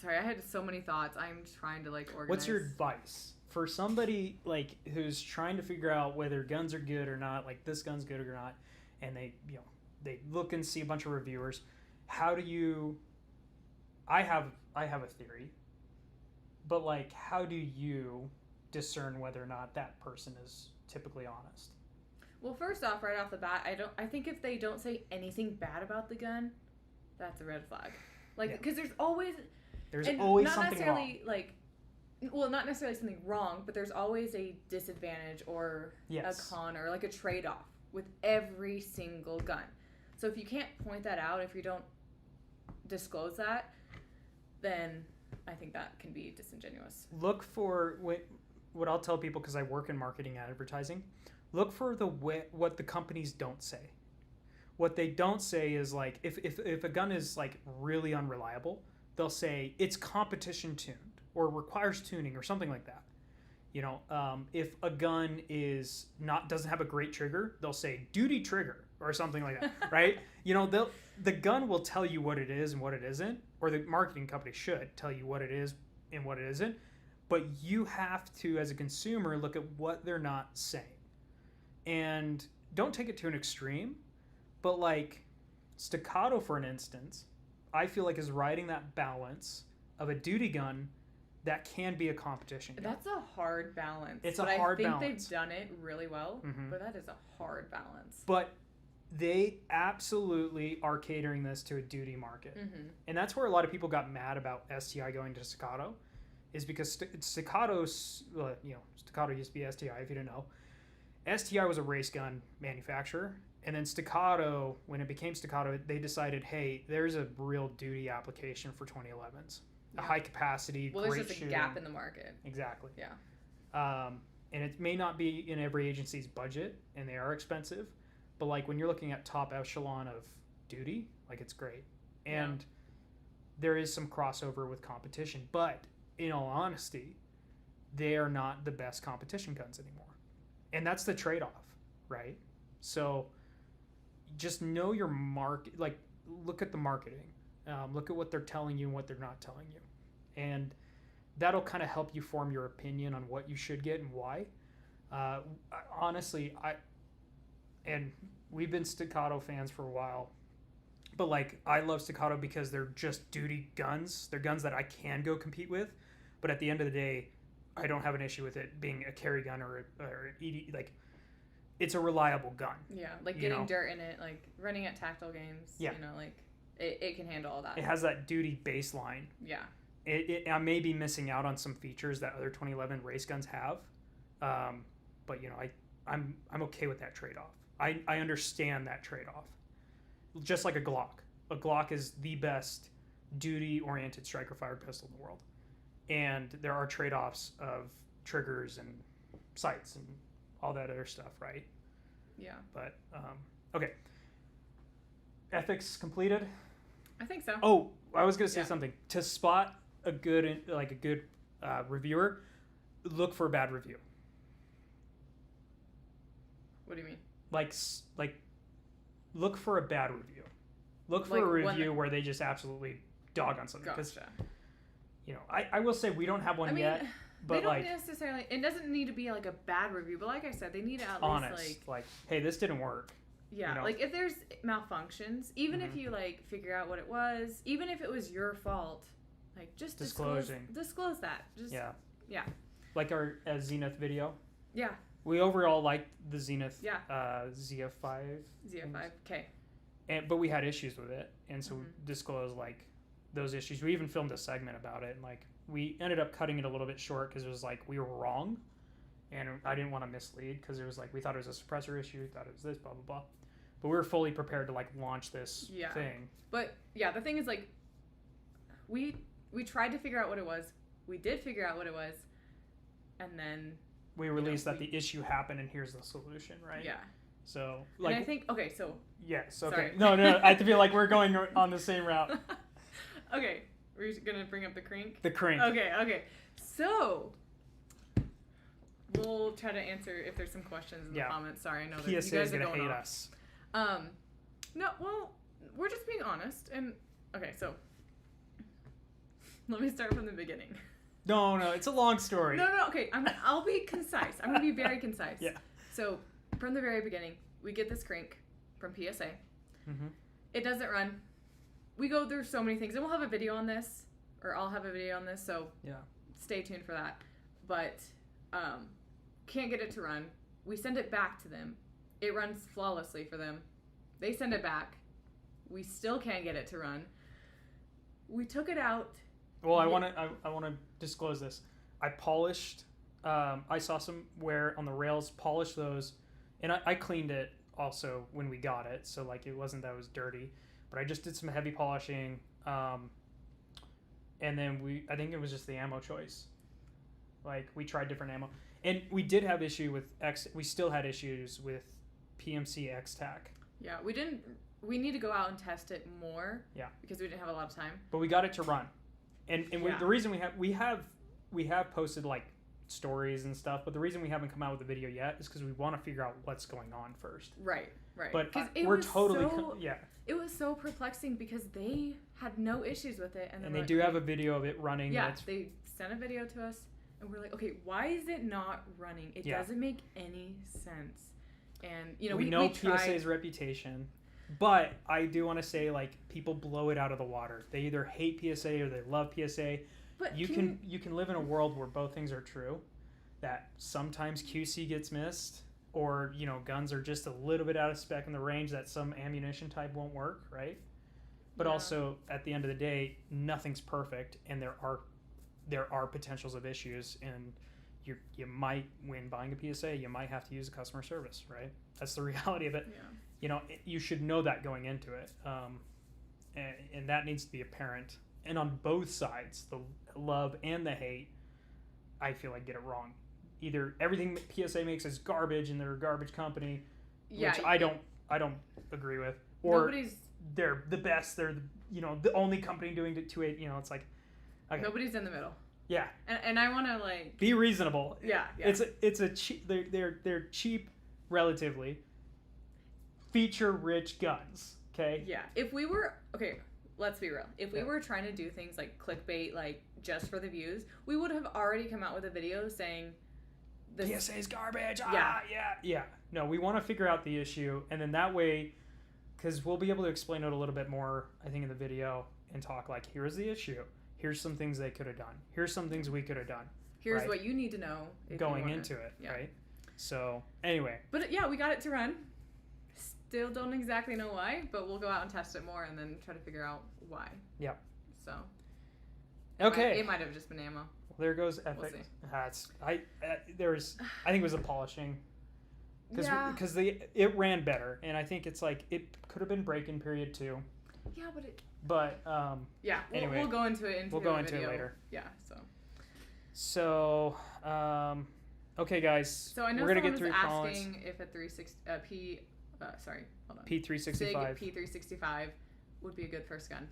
Sorry, I had so many thoughts. I'm trying to like organize. What's your advice for somebody like who's trying to figure out whether guns are good or not, like this gun's good or not, and they look and see a bunch of reviewers? How do you? I have a theory, but like, how do you discern whether or not that person is typically honest? Well, first off, right off the bat, I think if they don't say anything bad about the gun, that's a red flag. Like, because there's always something wrong. Like, well, not necessarily something wrong, but there's always a disadvantage or a con or like a trade-off with every single gun. So if you can't point that out, if you don't disclose that, then I think that can be disingenuous. Look for what I'll tell people, because I work in marketing and advertising. Look for what the companies don't say. What they don't say is like if a gun is like really unreliable, they'll say it's competition tuned or requires tuning or something like that. You know, if a gun doesn't have a great trigger, they'll say duty trigger or something like that, right? You know, the gun will tell you what it is and what it isn't, or the marketing company should tell you what it is and what it isn't. But you have to, as a consumer, look at what they're not saying. And don't take it to an extreme, but like Staccato, for an instance, I feel like is riding that balance of a duty gun that can be a competition gun. That's a hard balance. It's a hard balance. I think they've done it really well, but that is a hard balance. But they absolutely are catering this to a duty market. And that's where a lot of people got mad about STI going to Staccato, is because Staccato used to be STI, if you didn't know. STI was a race gun manufacturer, and then Staccato, when it became Staccato, they decided, hey, there's a real duty application for 2011s. A high capacity, well, great there's just shooting. a gap in the market. Exactly. Yeah. And it may not be in every agency's budget, and they are expensive, but like when you're looking at top echelon of duty, like it's great. And there is some crossover with competition, but in all honesty, they are not the best competition guns anymore. And that's the trade-off, right? So just know your market, like look at the marketing, look at what they're telling you and what they're not telling you. And that'll kind of help you form your opinion on what you should get and why. Honestly, and we've been Staccato fans for a while, but like I love Staccato because they're just duty guns. They're guns that I can go compete with, but at the end of the day, I don't have an issue with it being a carry gun or ED. Like, it's a reliable gun. Yeah, like getting dirt in it, like running at tactile games. Yeah. You know, like it can handle all that. It has that duty baseline. Yeah. I may be missing out on some features that other 2011 race guns have, but you know, I'm okay with that trade-off. I understand that trade-off. Just like a Glock. A Glock is the best duty-oriented striker-fired pistol in the world. and there are trade-offs of triggers and sights and all that other stuff, right? Yeah. But okay, ethics completed. I think so. Oh, I was gonna say something. To spot a good reviewer, look for a bad review. What do you mean? Like look for a bad review. Look for Like a review where they just absolutely dog on something. Gotcha. You know, I will say we don't have one yet, but they don't like necessarily. It doesn't need to be like a bad review, but like I said, they need to at honest. least Like, hey, this didn't work. Yeah, you know? like if there's malfunctions, even if you like figure out what it was, even if it was your fault, like just disclose that. Just yeah. Like our Zenith video. Yeah. We overall liked the Zenith. Yeah. ZF5. ZF5. Okay. But we had issues with it, and so we disclosed like those issues. We even filmed a segment about it, and like we ended up cutting it a little bit short because it was like we were wrong, and I didn't want to mislead because it was like we thought it was a suppressor issue, thought it was this, blah blah blah. But we were fully prepared to like launch this thing. But yeah, the thing is like we tried to figure out what it was. We did figure out what it was, and then we released that the issue happened, and here's the solution, right? Yeah. So like and I think so yes, okay. Sorry. No, I feel like we're going on the same route. Okay, we're gonna bring up the Crink. The Crink. Okay. So we'll try to answer if there's some questions in the comments. Sorry, I know that you guys is are gonna going hate off. us. No, well, we're just being honest, and okay, so let me start from the beginning. No, it's a long story. No, okay, I'll be concise. I'm gonna be very concise. Yeah. So from the very beginning, we get this Crink from PSA. Mm-hmm. It doesn't run. We go through so many things, and we'll have a video on this, or I'll have a video on this, so stay tuned for that. But can't get it to run. We send it back to them. It runs flawlessly for them. They send it back. We still can't get it to run. We took it out. Well, I want to disclose this. I polished. I saw some wear on the rails. Polished those, and I cleaned it also when we got it. So like it wasn't that it was dirty, but I just did some heavy polishing. And then I think it was just the ammo choice. Like we tried different ammo, and we did have issue with We still had issues with PMC X-Tac. Yeah, we didn't. We need to go out and test it more. Yeah. Because we didn't have a lot of time. But we got it to run, and the reason we have posted like stories and stuff, but the reason we haven't come out with a video yet is because we want to figure out what's going on first. Right. But we're totally It was so perplexing because they had no issues with it, and they do have a video of it running. Yeah, they sent a video to us, and we're like, okay, why is it not running? It doesn't make any sense. And we know PSA's reputation, but I do want to say like people blow it out of the water. They either hate PSA or they love PSA. But you can live in a world where both things are true. That sometimes QC gets missed, or guns are just a little bit out of spec in the range that some ammunition type won't work, right? But also at the end of the day, nothing's perfect, and there are potentials of issues, and you might, when buying a PSA, you might have to use a customer service, right? That's the reality of it. Yeah. You should know that going into it, and that needs to be apparent. And on both sides, the love and the hate, I feel like get it wrong. Either everything that PSA makes is garbage and they're a garbage company, which I don't agree with, or they're the best. They're the only company doing it to it. It's like nobody's in the middle. Yeah. And I want to like be reasonable. Yeah. It's a cheap. They're cheap, relatively. Feature-rich guns. Okay. Yeah. If we were let's be real. If we were trying to do things like clickbait, like just for the views, we would have already come out with a video saying this PSA's garbage. Yeah. No, we want to figure out the issue, and then that way, because we'll be able to explain it a little bit more, I think, in the video, and talk like, here's the issue. Here's some things they could have done. Here's some things we could have done. Here's what you need to know going into it, right? So anyway. But we got it to run. Still don't exactly know why, but we'll go out and test it more and then try to figure out why. Yeah. So. Okay. It might have just been ammo. Well, there goes ethics. We'll see. I think it was a polishing. Because it ran better, and I think it's like it could have been break-in period too. Yeah, but But yeah, anyway, we'll go into it. We'll go into it later. Yeah. So. So, okay, guys. So I know we're gonna someone get through was comments. asking if a hold on. P365. Sig P365 would be a good first gun.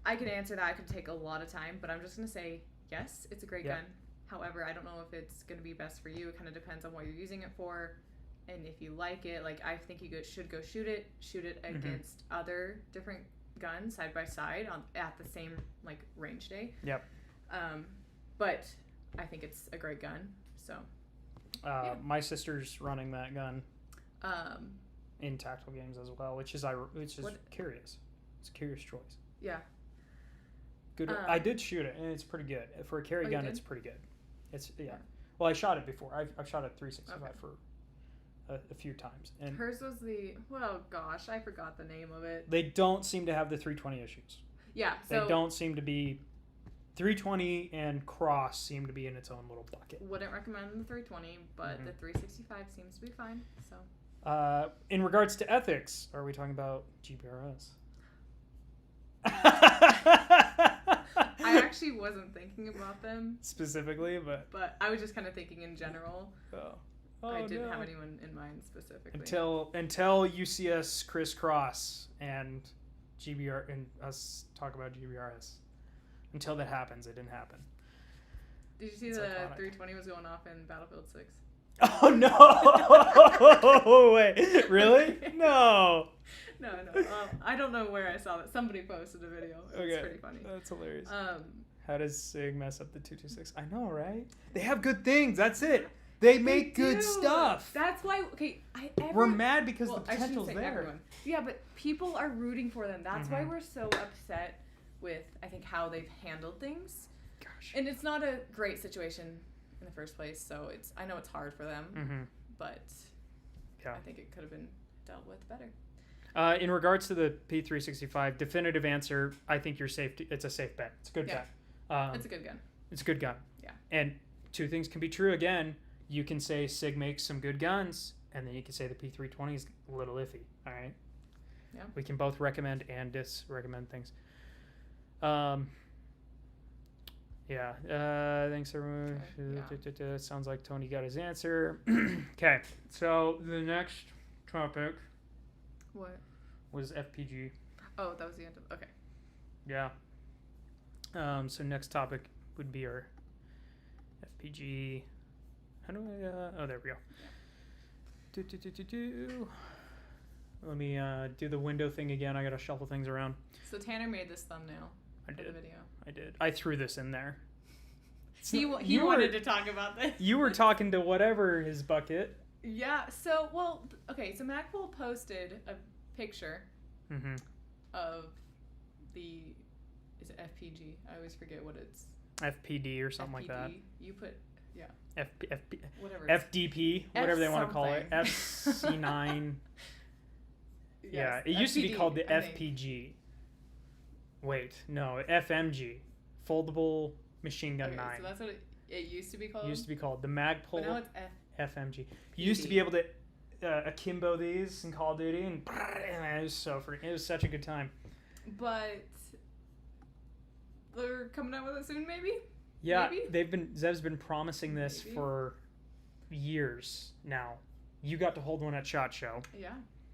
I could answer that. It could take a lot of time, but I'm just gonna say yes, it's a great gun. However, I don't know if it's gonna be best for you. It kind of depends on what you're using it for, and if you like it. Like I think you should go shoot it against other different guns side by side at the same like range day. Yep. But I think it's a great gun. So. My sister's running that gun. In tactical games as well, which is curious. It's a curious choice. Yeah. Good. I did shoot it, and it's pretty good for a carry gun. It's pretty good. It's Well, I shot it before. I've shot a 365 for a few times, and hers was I forgot the name of it. They don't seem to have the 320 issues. Yeah. So they don't seem to be. 320 and cross seem to be in its own little bucket. Wouldn't recommend the 320, but the 365 seems to be fine. So. In regards to ethics, are we talking about GBRS? I actually wasn't thinking about them specifically, but I was just kind of thinking in general. I didn't have anyone in mind specifically. Until you see us crisscross and GBR and us talk about GBRS. Until that happens, it didn't happen. Did you see the iconic. 320 was going off in Battlefield 6? Oh no! Wait, really? No. No. I don't know where I saw that. Somebody posted a video. It's pretty funny. That's hilarious. How does Sig mess up the 226? I know, right? They have good things. That's it. They make good stuff. That's why. Okay, we're mad because the potential's there. Everyone. Yeah, but people are rooting for them. That's why we're so upset with I think how they've handled things. Gosh. And it's not a great situation in the first place, so I know it's hard for them, but I think it could have been dealt with better. In regards to the P365, definitive answer, I think you're safe. It's a safe bet. It's a good bet. It's a good gun. It's a good gun. Yeah. And two things can be true. Again, you can say Sig makes some good guns, and then you can say the P320 is a little iffy. All right? Yeah. We can both recommend and disrecommend things. Thanks everyone. Okay, sounds like Tony got his answer. Okay, so the next topic was FPG. Oh, that was the end of okay. Yeah. So next topic would be our FPG. How do I there we go. Let me do the window thing again. I gotta shuffle things around. So Tanner made this thumbnail for the video. I did. I threw this in there. He wanted to talk about this. You were talking to whatever his bucket. Yeah. So So Magpul posted a picture of is it FPG? I always forget what it's. FPD or something like that. You put FP whatever. FDP, whatever they want to call it. FC9. Yeah, it used to be called the FPG. Wait, no, FMG, foldable machine gun 9. So that's what it used to be called. It used to be called the Magpul but now it's FMG. You used to be able to akimbo these in Call of Duty, and it was so free. It was such a good time. But they're coming out with it soon, maybe. Yeah, Zev's been promising this for years now. You got to hold one at SHOT Show. Yeah,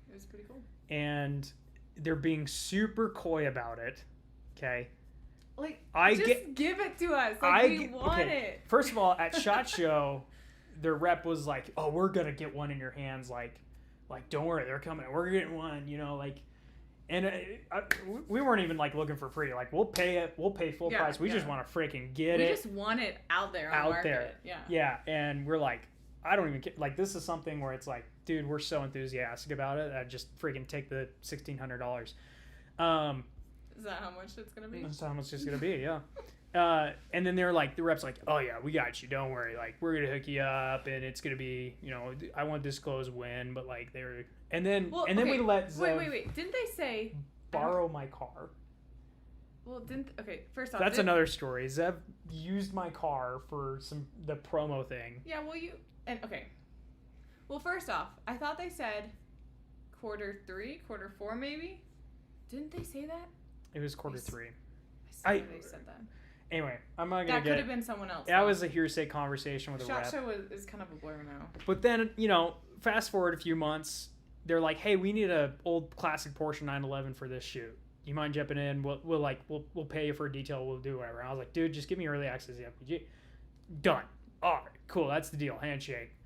it was pretty cool. And they're being super coy about it. Okay. Like, give it to us. We want it. First of all, at SHOT Show, their rep was like, "Oh, we're gonna get one in your hands. Like, don't worry, they're coming. We're getting one. You know, like." And we weren't even like looking for free. Like, we'll pay full price. We just want to freaking get it. We just want it out there on the market. Yeah. Yeah, and we're like, I don't even care. Like, this is something where it's like, dude, we're so enthusiastic about it. I'd just freaking take the $1,600. Is that how much it's gonna be? That's how much it's gonna be. Yeah. And then they're like, the rep's like, oh yeah, we got you. Don't worry. Like, we're gonna hook you up, and it's gonna be, I won't disclose when, but like they're. And then we let Zev wait. Didn't they say borrow my car? Well, first off, that's another story. Zev used my car for the promo thing. Yeah, well, first off, I thought they said Q3, Q4 maybe. Didn't they say that? It was Q3. I swear they said that. Anyway, I'm not gonna That could have been someone else. That was a hearsay conversation with a rep. SHOT Show is kind of a blur now. But then, you know, fast forward a few months, they're like, hey, we need a old classic Porsche 911 for this shoot. You mind jumping in? We'll pay you for a detail. We'll do whatever. And I was like, dude, just give me early access to the FPG. Done. All right, cool. That's the deal. Handshake.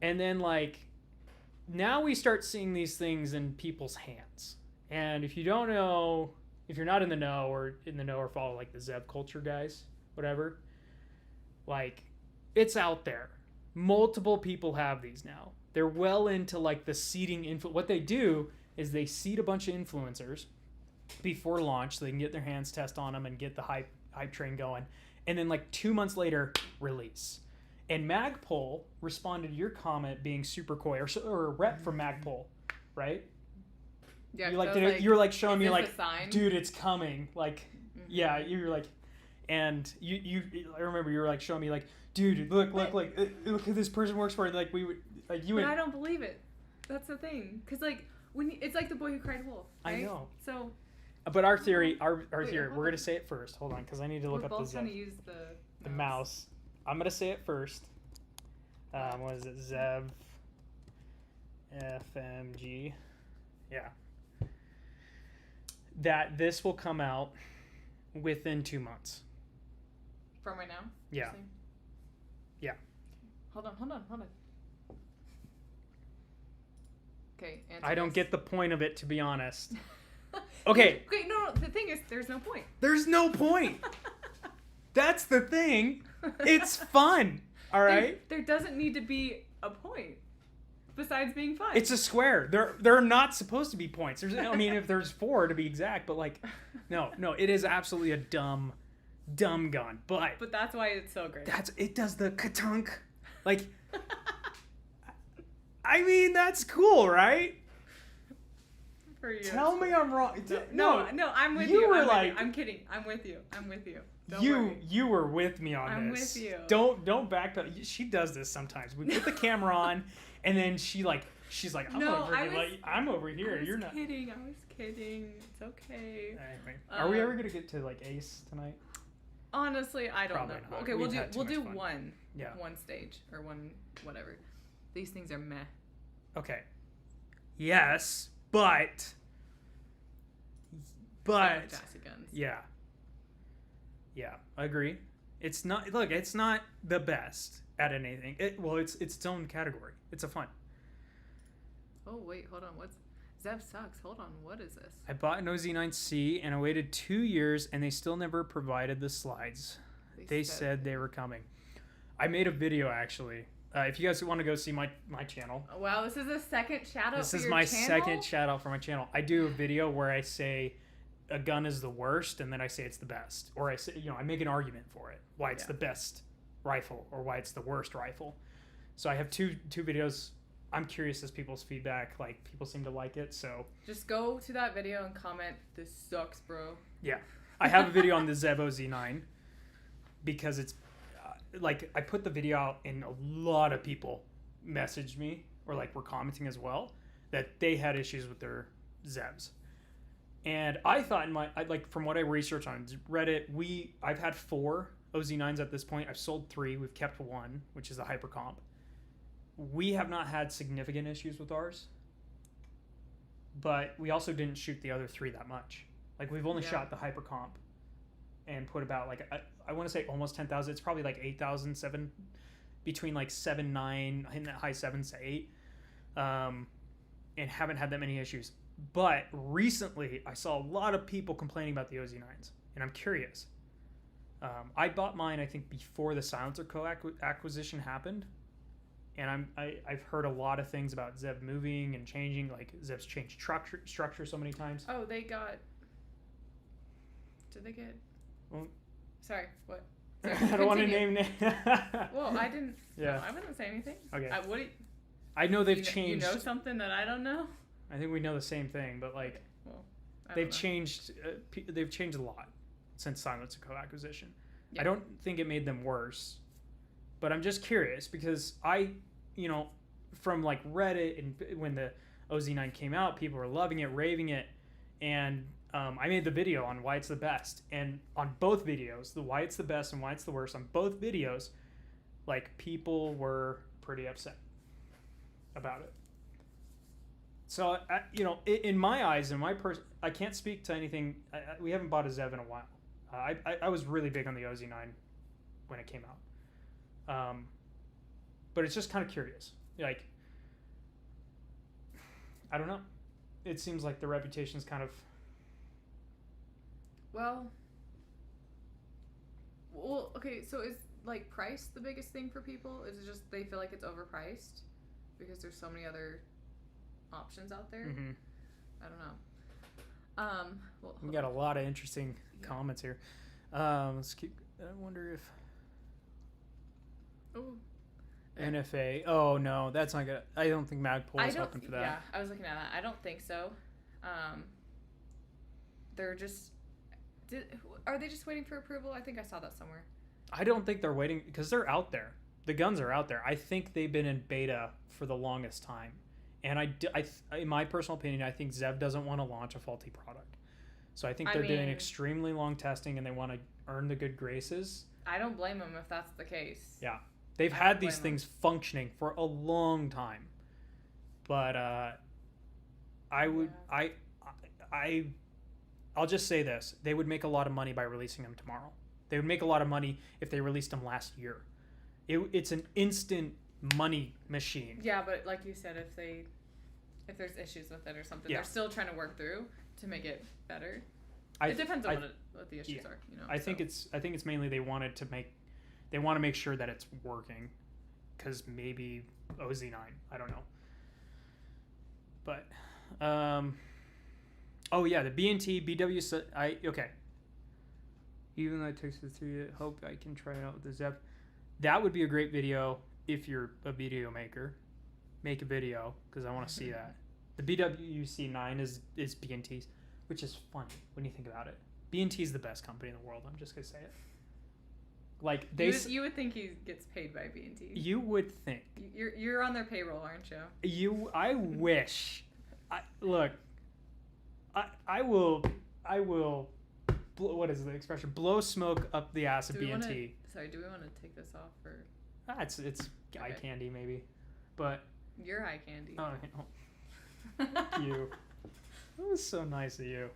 And then, like, now we start seeing these things in people's hands. And if you don't know, if you're not in the know or follow, like, the Zev culture guys, whatever, like, it's out there. Multiple people have these now. They're well into, like, the seeding what they do is they seed a bunch of influencers before launch so they can get their hands test on them and get the hype train going. And then, like, 2 months later, release. And Magpul responded to your comment being super coy, or a rep from Magpul, right? Yeah, you were like showing me like, dude, it's coming. Like, yeah, you were like, and I remember you were like showing me like, dude, look at this person works for it. Like we would, like you. But I don't believe it. That's the thing, because like it's like the boy who cried wolf. Right? I know. So. But our theory, we're gonna say it first. Hold on, because I need to look up the We're both gonna use the mouse. I'm gonna say it first. What is it? Zev FMG. Yeah. That this will come out within 2 months. From right now? Yeah. Yeah. Hold on. Okay. I don't get the point of it, to be honest. Okay. Okay, no, the thing is, there's no point. There's no point. That's the thing. It's fun. All right? There doesn't need to be a point besides being fun. It's a square. There are not supposed to be points. I mean, if there's 4 to be exact, but like, no, it is absolutely a dumb gun. But that's why it's so great. It does the ka-tunk. Like, I mean, that's cool, right? For you. Tell me I'm wrong. No, I'm with you. I'm kidding. I'm with you. Don't worry. You were with me on I'm this. with you. Don't backpedal. She does this sometimes. We put the camera on, and then she's like, I'm over here. You're not. I was kidding. It's okay. Anyway, are we ever gonna get to like Ace tonight? Honestly, I don't Probably know. not. Okay, we'll do fun. one stage or one whatever. These things are meh. Okay. Yes, but Fantastic guns. Yeah, I agree. It's not the best at anything. It's its own category. It's a fun. Oh wait, hold on. Zev sucks. Hold on. What is this? I bought an OZ9C and I waited 2 years and they still never provided the slides. They said they were coming. I made a video actually. If you guys want to go see my channel. Wow, this is a second shout out. This is my second shout out for my channel. I do a video where I say a gun is the worst and then I say it's the best, or I say, I make an argument for it, why it's the best rifle or why it's the worst rifle. So I have two videos. I'm curious as people's feedback, like people seem to like it, so just go to that video and comment, this sucks, bro. Yeah. I have a video on the Zev OZ9 because it's like I put the video out and a lot of people messaged me or like were commenting as well that they had issues with their Zevs. And I thought from what I researched on Reddit, I've had 4 OZ9s at this point. I've sold 3. We've kept 1, which is a hypercomp. We have not had significant issues with ours, but we also didn't shoot the other 3 that much. Like we've only shot the hypercomp and put about like I want to say almost 10,000. It's probably like 8,000, between like 7, 9, in the high 7s to 8, and haven't had that many issues. But recently, I saw a lot of people complaining about the OZ9s, and I'm curious. I bought mine, I think, before the silencer acquisition happened, and I've heard a lot of things about Zev moving and changing. Like Zev's changed structure so many times. Oh, did they get? Well, sorry, what? Sorry, I don't want to name names. Well, I didn't. Yeah. No, I wouldn't say anything. Okay. I know they've changed. You know something that I don't know? I think we know the same thing, but like, they've changed a lot since silencer acquisition. Yeah. I don't think it made them worse, but I'm just curious because from like Reddit and when the OZ9 came out, people were loving it, raving it, and I made the video on why it's the best, and on both videos, the why it's the best and why it's the worst, on both videos, like, people were pretty upset about it. So, in my eyes, I can't speak to anything. We haven't bought a Zev in a while. I was really big on the OZ9 when it came out. But it's just kind of curious. Like, I don't know. It seems like the reputation's kind of... Well, okay, so is, like, price the biggest thing for people? Is it just they feel like it's overpriced because there's so many other options out there? Mm-hmm. I don't know. Well, we got a lot of interesting comments here. Let's keep... I wonder if... Oh. NFA. Oh, no, that's not good. I don't think Magpul is open for that. Yeah, I was looking at that. I don't think so. They're just... Are they just waiting for approval? I think I saw that somewhere. I don't think they're waiting, because they're out there. The guns are out there. I think they've been in beta for the longest time. And in my personal opinion, I think Zev doesn't want to launch a faulty product. So I think they're doing extremely long testing, and they want to earn the good graces. I don't blame them if that's the case. Yeah. They've had these things functioning for a long time. But I'll just say this. They would make a lot of money by releasing them tomorrow. They would make a lot of money if they released them last year. It's an instant money machine. Yeah, but like you said, if there's issues with it or something, they're still trying to work through to make it better. It depends on what the issues are. I think it's mainly they want to make sure that it's working, because maybe OZ9, I don't know. But oh yeah, the B&T BW okay. Even though it takes the 3, I hope I can try it out with the Zev. That would be a great video if you're a video maker. Make a video, because I want to see that. The BWC9 is B&T's, which is funny when you think about it. B&T is the best company in the world. I'm just gonna say it. Like you would think he gets paid by B&T. You would think. You're on their payroll, aren't you? I wish. Look. I will. What is the expression? Blow smoke up the ass of B&T. Do we want to take this off or? It's eye candy maybe, but. You're eye candy. Oh, thank you. That was so nice of you.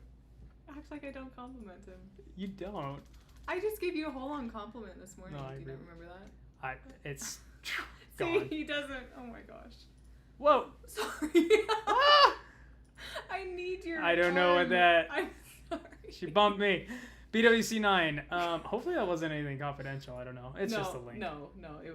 Acts like I don't compliment him. You don't. I just gave you a whole on compliment this morning. No, Do you not remember that? It's See, gone. he doesn't. Oh my gosh. Whoa. Sorry. I need your. I don't know what that. I'm sorry. She bumped me. BWC9. Hopefully that wasn't anything confidential. I don't know. It's just a link. No, it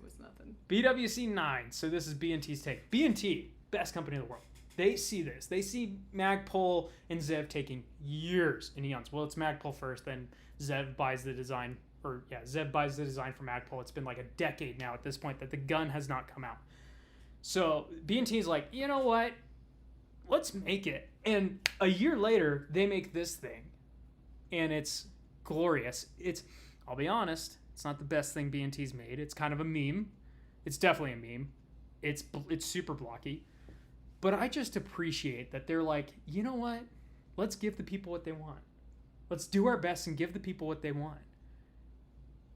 was nothing. BWC9. So this is B&T's take. B&T, best company in the world. They see this. They see Magpul and Zev taking years and eons. Well, it's Magpul first, then Zev buys the design. Zev buys the design for Magpul. It's been like a decade now at this point that the gun has not come out. So B&T is like, you know what? Let's make it. And a year later, they make this thing. And it's glorious. I'll be honest, it's not the best thing B&T's made. It's kind of a meme. It's definitely a meme. It's super blocky. But I just appreciate that they're like, you know what? Let's give the people what they want. Let's do our best and give the people what they want.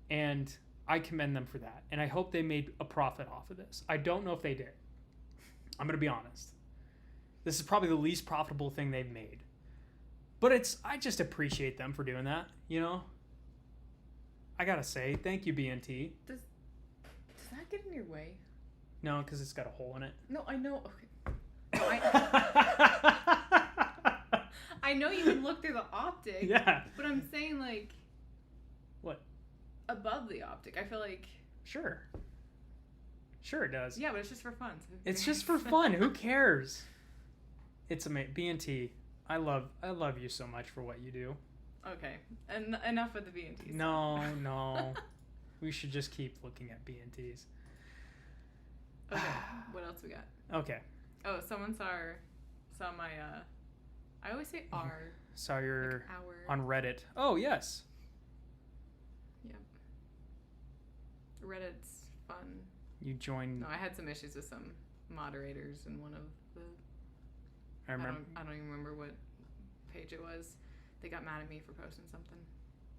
And I commend them for that. And I hope they made a profit off of this. I don't know if they did. I'm going to be honest. This is probably the least profitable thing they've made. But I just appreciate them for doing that, you know? I got to say, thank you, B&T. Does that get in your way? No, because it's got a hole in it. No, I know. Okay. No, I know you can look through the optic. Yeah. But I'm saying, like... What? Above the optic. I feel like... Sure it does. Yeah, but it's just for fun. So it's just for fun. Who cares? It's amazing. B&T, I love you so much for what you do. Okay. And enough with the B&Ts. No. We should just keep looking at B&Ts. Okay. What else we got? Okay. Oh, someone saw my I always say R. Saw your like our. On Reddit. Oh, yes. Yeah. Reddit's fun. You joined. No, I had some issues with some moderators in one of the. I remember. I don't even remember what page it was. They got mad at me for posting something.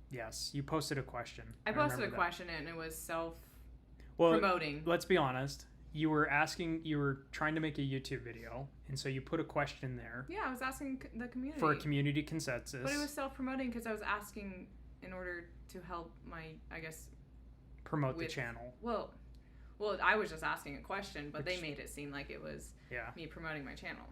Yes, you posted a question. I posted a question and it was self-promoting. Let's be honest. You were trying to make a YouTube video, and so you put a question there. Yeah, I was asking the community. For a community consensus. But it was self-promoting because I was asking in order to help my, I guess... Promote the channel. Well, I was just asking a question, but they made it seem like it was me promoting my channel.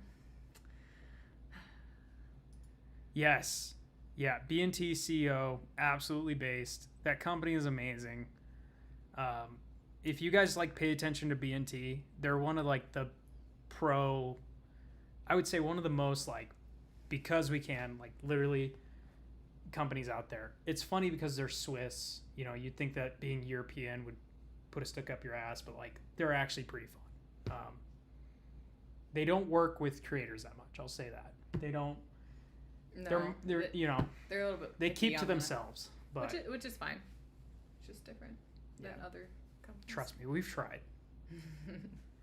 Yes. Yeah, B&T CEO, absolutely based. That company is amazing. If you guys pay attention to B&T, they're one of the I would say one of the most because we can literally companies out there. It's funny because they're Swiss. You'd think that being European would put a stick up your ass, but they're actually pretty fun. They don't work with creators that much. I'll say that. They don't. No, they're a little bit. They keep to themselves, but which is fine. It's just different than other companies. Trust me, we've tried.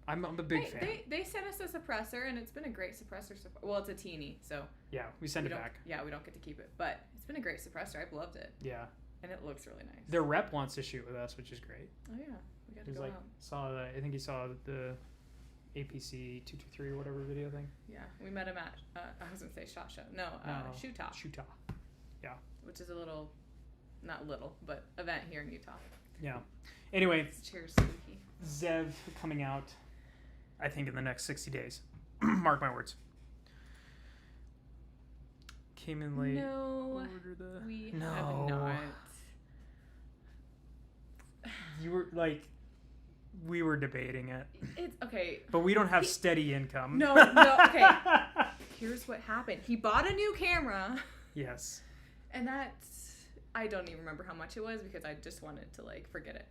I'm a big fan. They sent us a suppressor, and it's been a great suppressor. Well, it's a teeny, so yeah, we send it back. Yeah, we don't get to keep it, but it's been a great suppressor. I've loved it. Yeah, and it looks really nice. Their rep wants to shoot with us, which is great. Oh yeah, we got to go out. I think he saw the APC 223 or whatever video thing. Yeah, we met him at I was gonna say SHOT Show. No, Shootah. Shootah. Yeah. Which is not little, but event here in Utah. Yeah. Anyway. Cheers, Spooky. Zev coming out, I think, in the next 60 days. Mark my words. Came in late. No, we have not. You were we were debating it. It's okay. But we don't have steady income. No, okay. Here's what happened. He bought a new camera. Yes. And I don't even remember how much it was because I just wanted to forget it.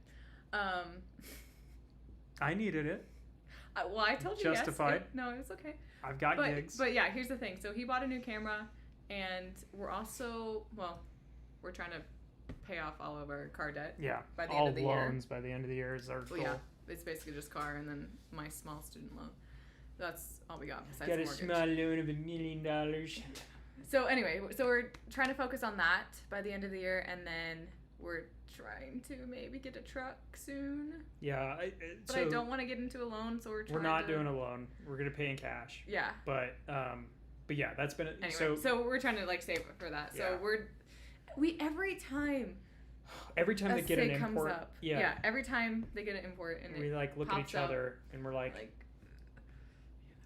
I needed it. I told you Justified. Yes. No, it was okay. I've got gigs. But yeah, here's the thing. So he bought a new camera, and we're also, we're trying to pay off all of our car debt. Yeah. By the end of the year. All loans by the end of the year is our goal. Yeah. It's basically just car and then my small student loan. That's all we got besides got a mortgage. small loan of $1 million. So anyway, we're trying to focus on that by the end of the year, and then we're trying to maybe get a truck soon. Yeah. But I don't want to get into a loan, so we're not doing a loan. We're going to pay in cash. Yeah. But yeah, that's been anyway, so we're trying to save for that. So we every time they get an import comes up. Yeah, every time they get an import and we look at each other and we're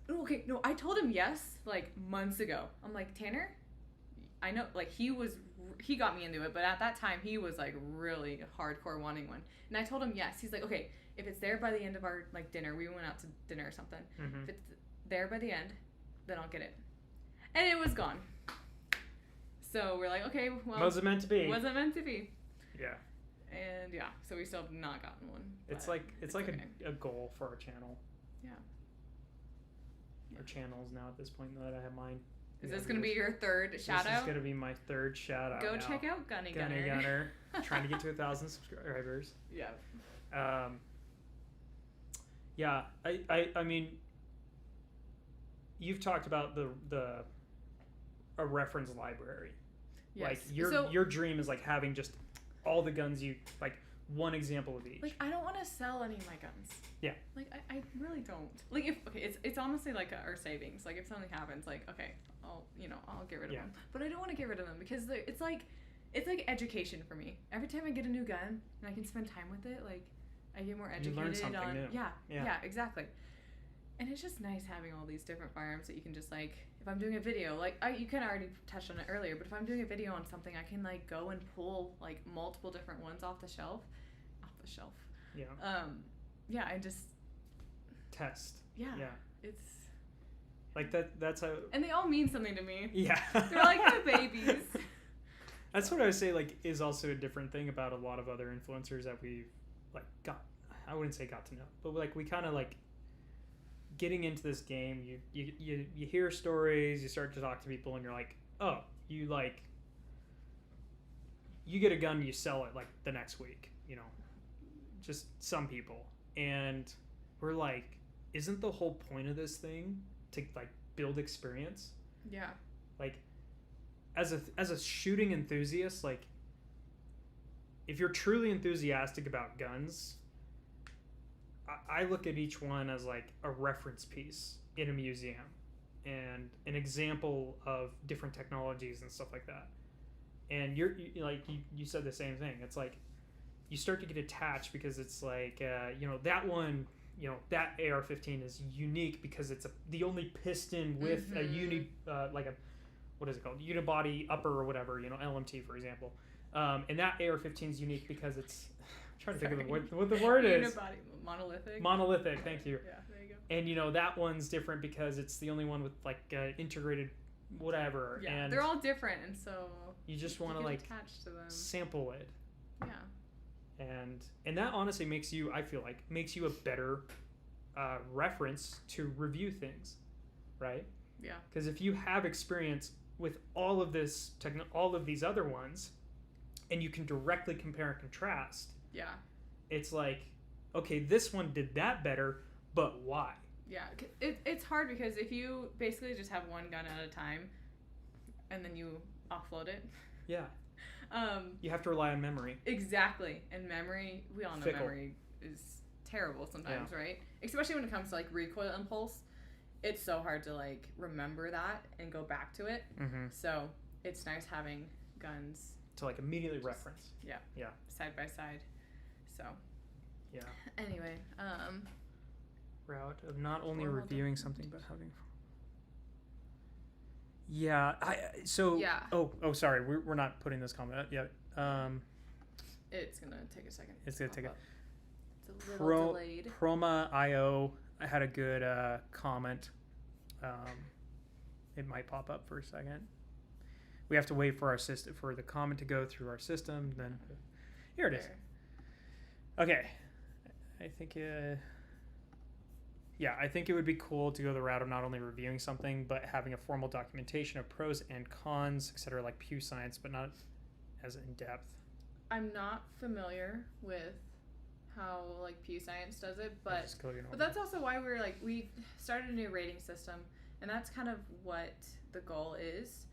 okay, no, I told him yes months ago. I'm like, Tanner, I know he got me into it, but at that time he was really hardcore wanting one. And I told him yes. He's like, okay, if it's there by the end of our dinner, we went out to dinner or something. Mm-hmm. If it's there by the end, then I'll get it. And it was gone. So we're like, okay, well, wasn't meant to be. Wasn't meant to be. Yeah. And yeah, so we still have not gotten one. It's okay. a goal for our channel. Yeah. Our channels now at this point that I have mine. Is this going to be your third shout out? This is going to be my third shout out. Go check out Gunny Gunner. Trying to get to 1,000 subscribers. Yeah. Yeah, I mean, you've talked about a reference library. Yes. Your dream is having just all the guns you one example of each. I don't want to sell any of my guns. Yeah. I really don't. It's honestly our savings. If something happens, okay, I'll get rid of them. But I don't want to get rid of them because it's like education for me. Every time I get a new gun and I can spend time with it, I get more educated. You learn something new. Yeah, exactly. And it's just nice having all these different firearms that you can just if I'm doing a video, you kind of already touched on it earlier, but if I'm doing a video on something, I can go and pull multiple different ones off the shelf. Yeah. Yeah, and just test. Yeah. Yeah. It's that's how. And they all mean something to me. Yeah. They're like my babies. That's what I would say is also a different thing about a lot of other influencers that we've I wouldn't say got to know, but we kind of getting into this game, you hear stories, you start to talk to people, and you're like, oh, you get a gun, you sell it the next week, just some people, and we're isn't the whole point of this thing to build experience? Yeah. as a shooting enthusiast, like, if you're truly enthusiastic about guns, I look at each one as like a reference piece in a museum and an example of different technologies and stuff like that. And you said the same thing. It's like you start to get attached because it's like that one, that AR-15 is unique because it's the only piston with a what is it called, unibody upper or whatever, LMT for example. And that AR-15 is unique because it's, I'm trying to think of what the word is. Unibody, monolithic. Monolithic, thank you. Yeah, there you go. And that one's different because it's the only one with like integrated whatever. Yeah, and they're all different, and so you just want to like attach to them. Sample it. Yeah. And that honestly makes you, I feel like, makes you a better reference to review things, right? Yeah. Because if you have experience with all of this all of these other ones, and you can directly compare and contrast. Yeah. It's like, okay, this one did that better, but why? Yeah, it's hard because if you basically just have one gun at a time, and then you offload it. Yeah. You have to rely on memory. Exactly, and memory, we all know Fickle. memory is terrible sometimes, right? Especially when it comes to like recoil impulse, it's so hard to like remember that and go back to it. Mm-hmm. So it's nice having guns to like immediately reference. Yeah. Yeah. Side by side. So. Yeah. Anyway, route of not only Formal reviewing something but having. Yeah. Yeah. Oh, sorry. We're not putting this comment out yet. It's gonna take a second. It's gonna take It's a little delayed. Proma.io had a good comment. It might pop up for a second. We have to wait for our system for the comment to go through our system. Then here it is. Okay, I think. I think it would be cool to go the route of not only reviewing something but having a formal documentation of pros and cons, etc., like Pew Science, but not as in depth. I'm not familiar with how like Pew Science does it, but that's also why we started a new rating system, and that's kind of what the goal is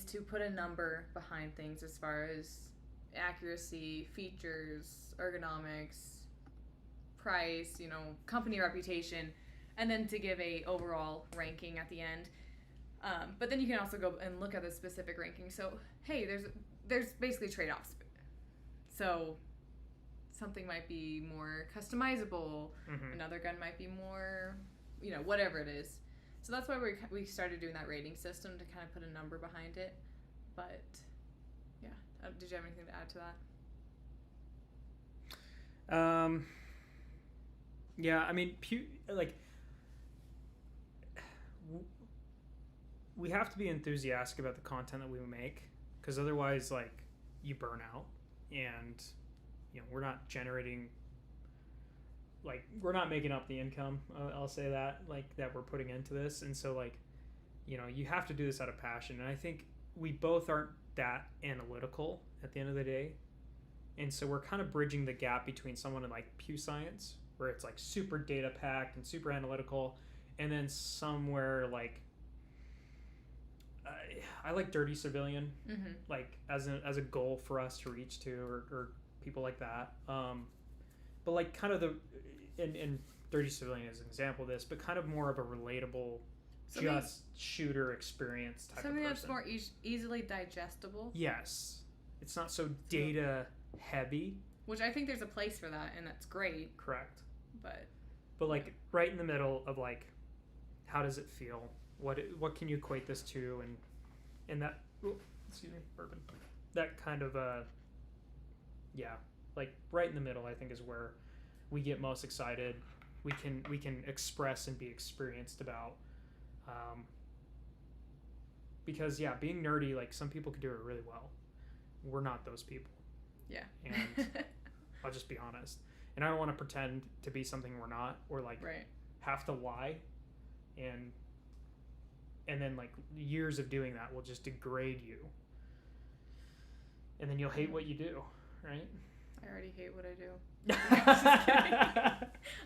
to put a number behind things as far as accuracy, features, ergonomics, price, company reputation, and then to give a overall ranking at the end. But then you can also go and look at the specific ranking. So hey, there's basically trade-offs. So something might be more customizable. Mm-hmm. Another gun might be more, whatever it is. So that's why we started doing that rating system to kind of put a number behind it. But yeah, did you have anything to add to that? Yeah, I mean, we have to be enthusiastic about the content that we make, because otherwise, like, you burn out, and we're not generating, like, we're not making up the income. I'll say that, like, that we're putting into this, and so, like, you have to do this out of passion, and I think we both aren't that analytical at the end of the day, and so we're kind of bridging the gap between someone in like Pew Science, where it's like super data packed and super analytical, and then somewhere like I like Dirty Civilian, mm-hmm. like as a goal for us to reach to, or people like that. But like kind of and Dirty Civilian is an example of this, but kind of more of a relatable, just shooter experience type of person. Something that's more easily digestible. Yes, it's not so data heavy. Which I think there's a place for that, and that's great. Correct. But like right in the middle of like, how does it feel? What can you equate this to? And that, excuse me, bourbon. That kind of like right in the middle, I think, is where we get most excited. We can express and be experienced about. Because being nerdy, like some people can do it really well. We're not those people. Yeah. And I'll just be honest. And I don't want to pretend to be something we're not, or like have to lie, and then like years of doing that will just degrade you, and then you'll hate what you do, right? I already hate what I do.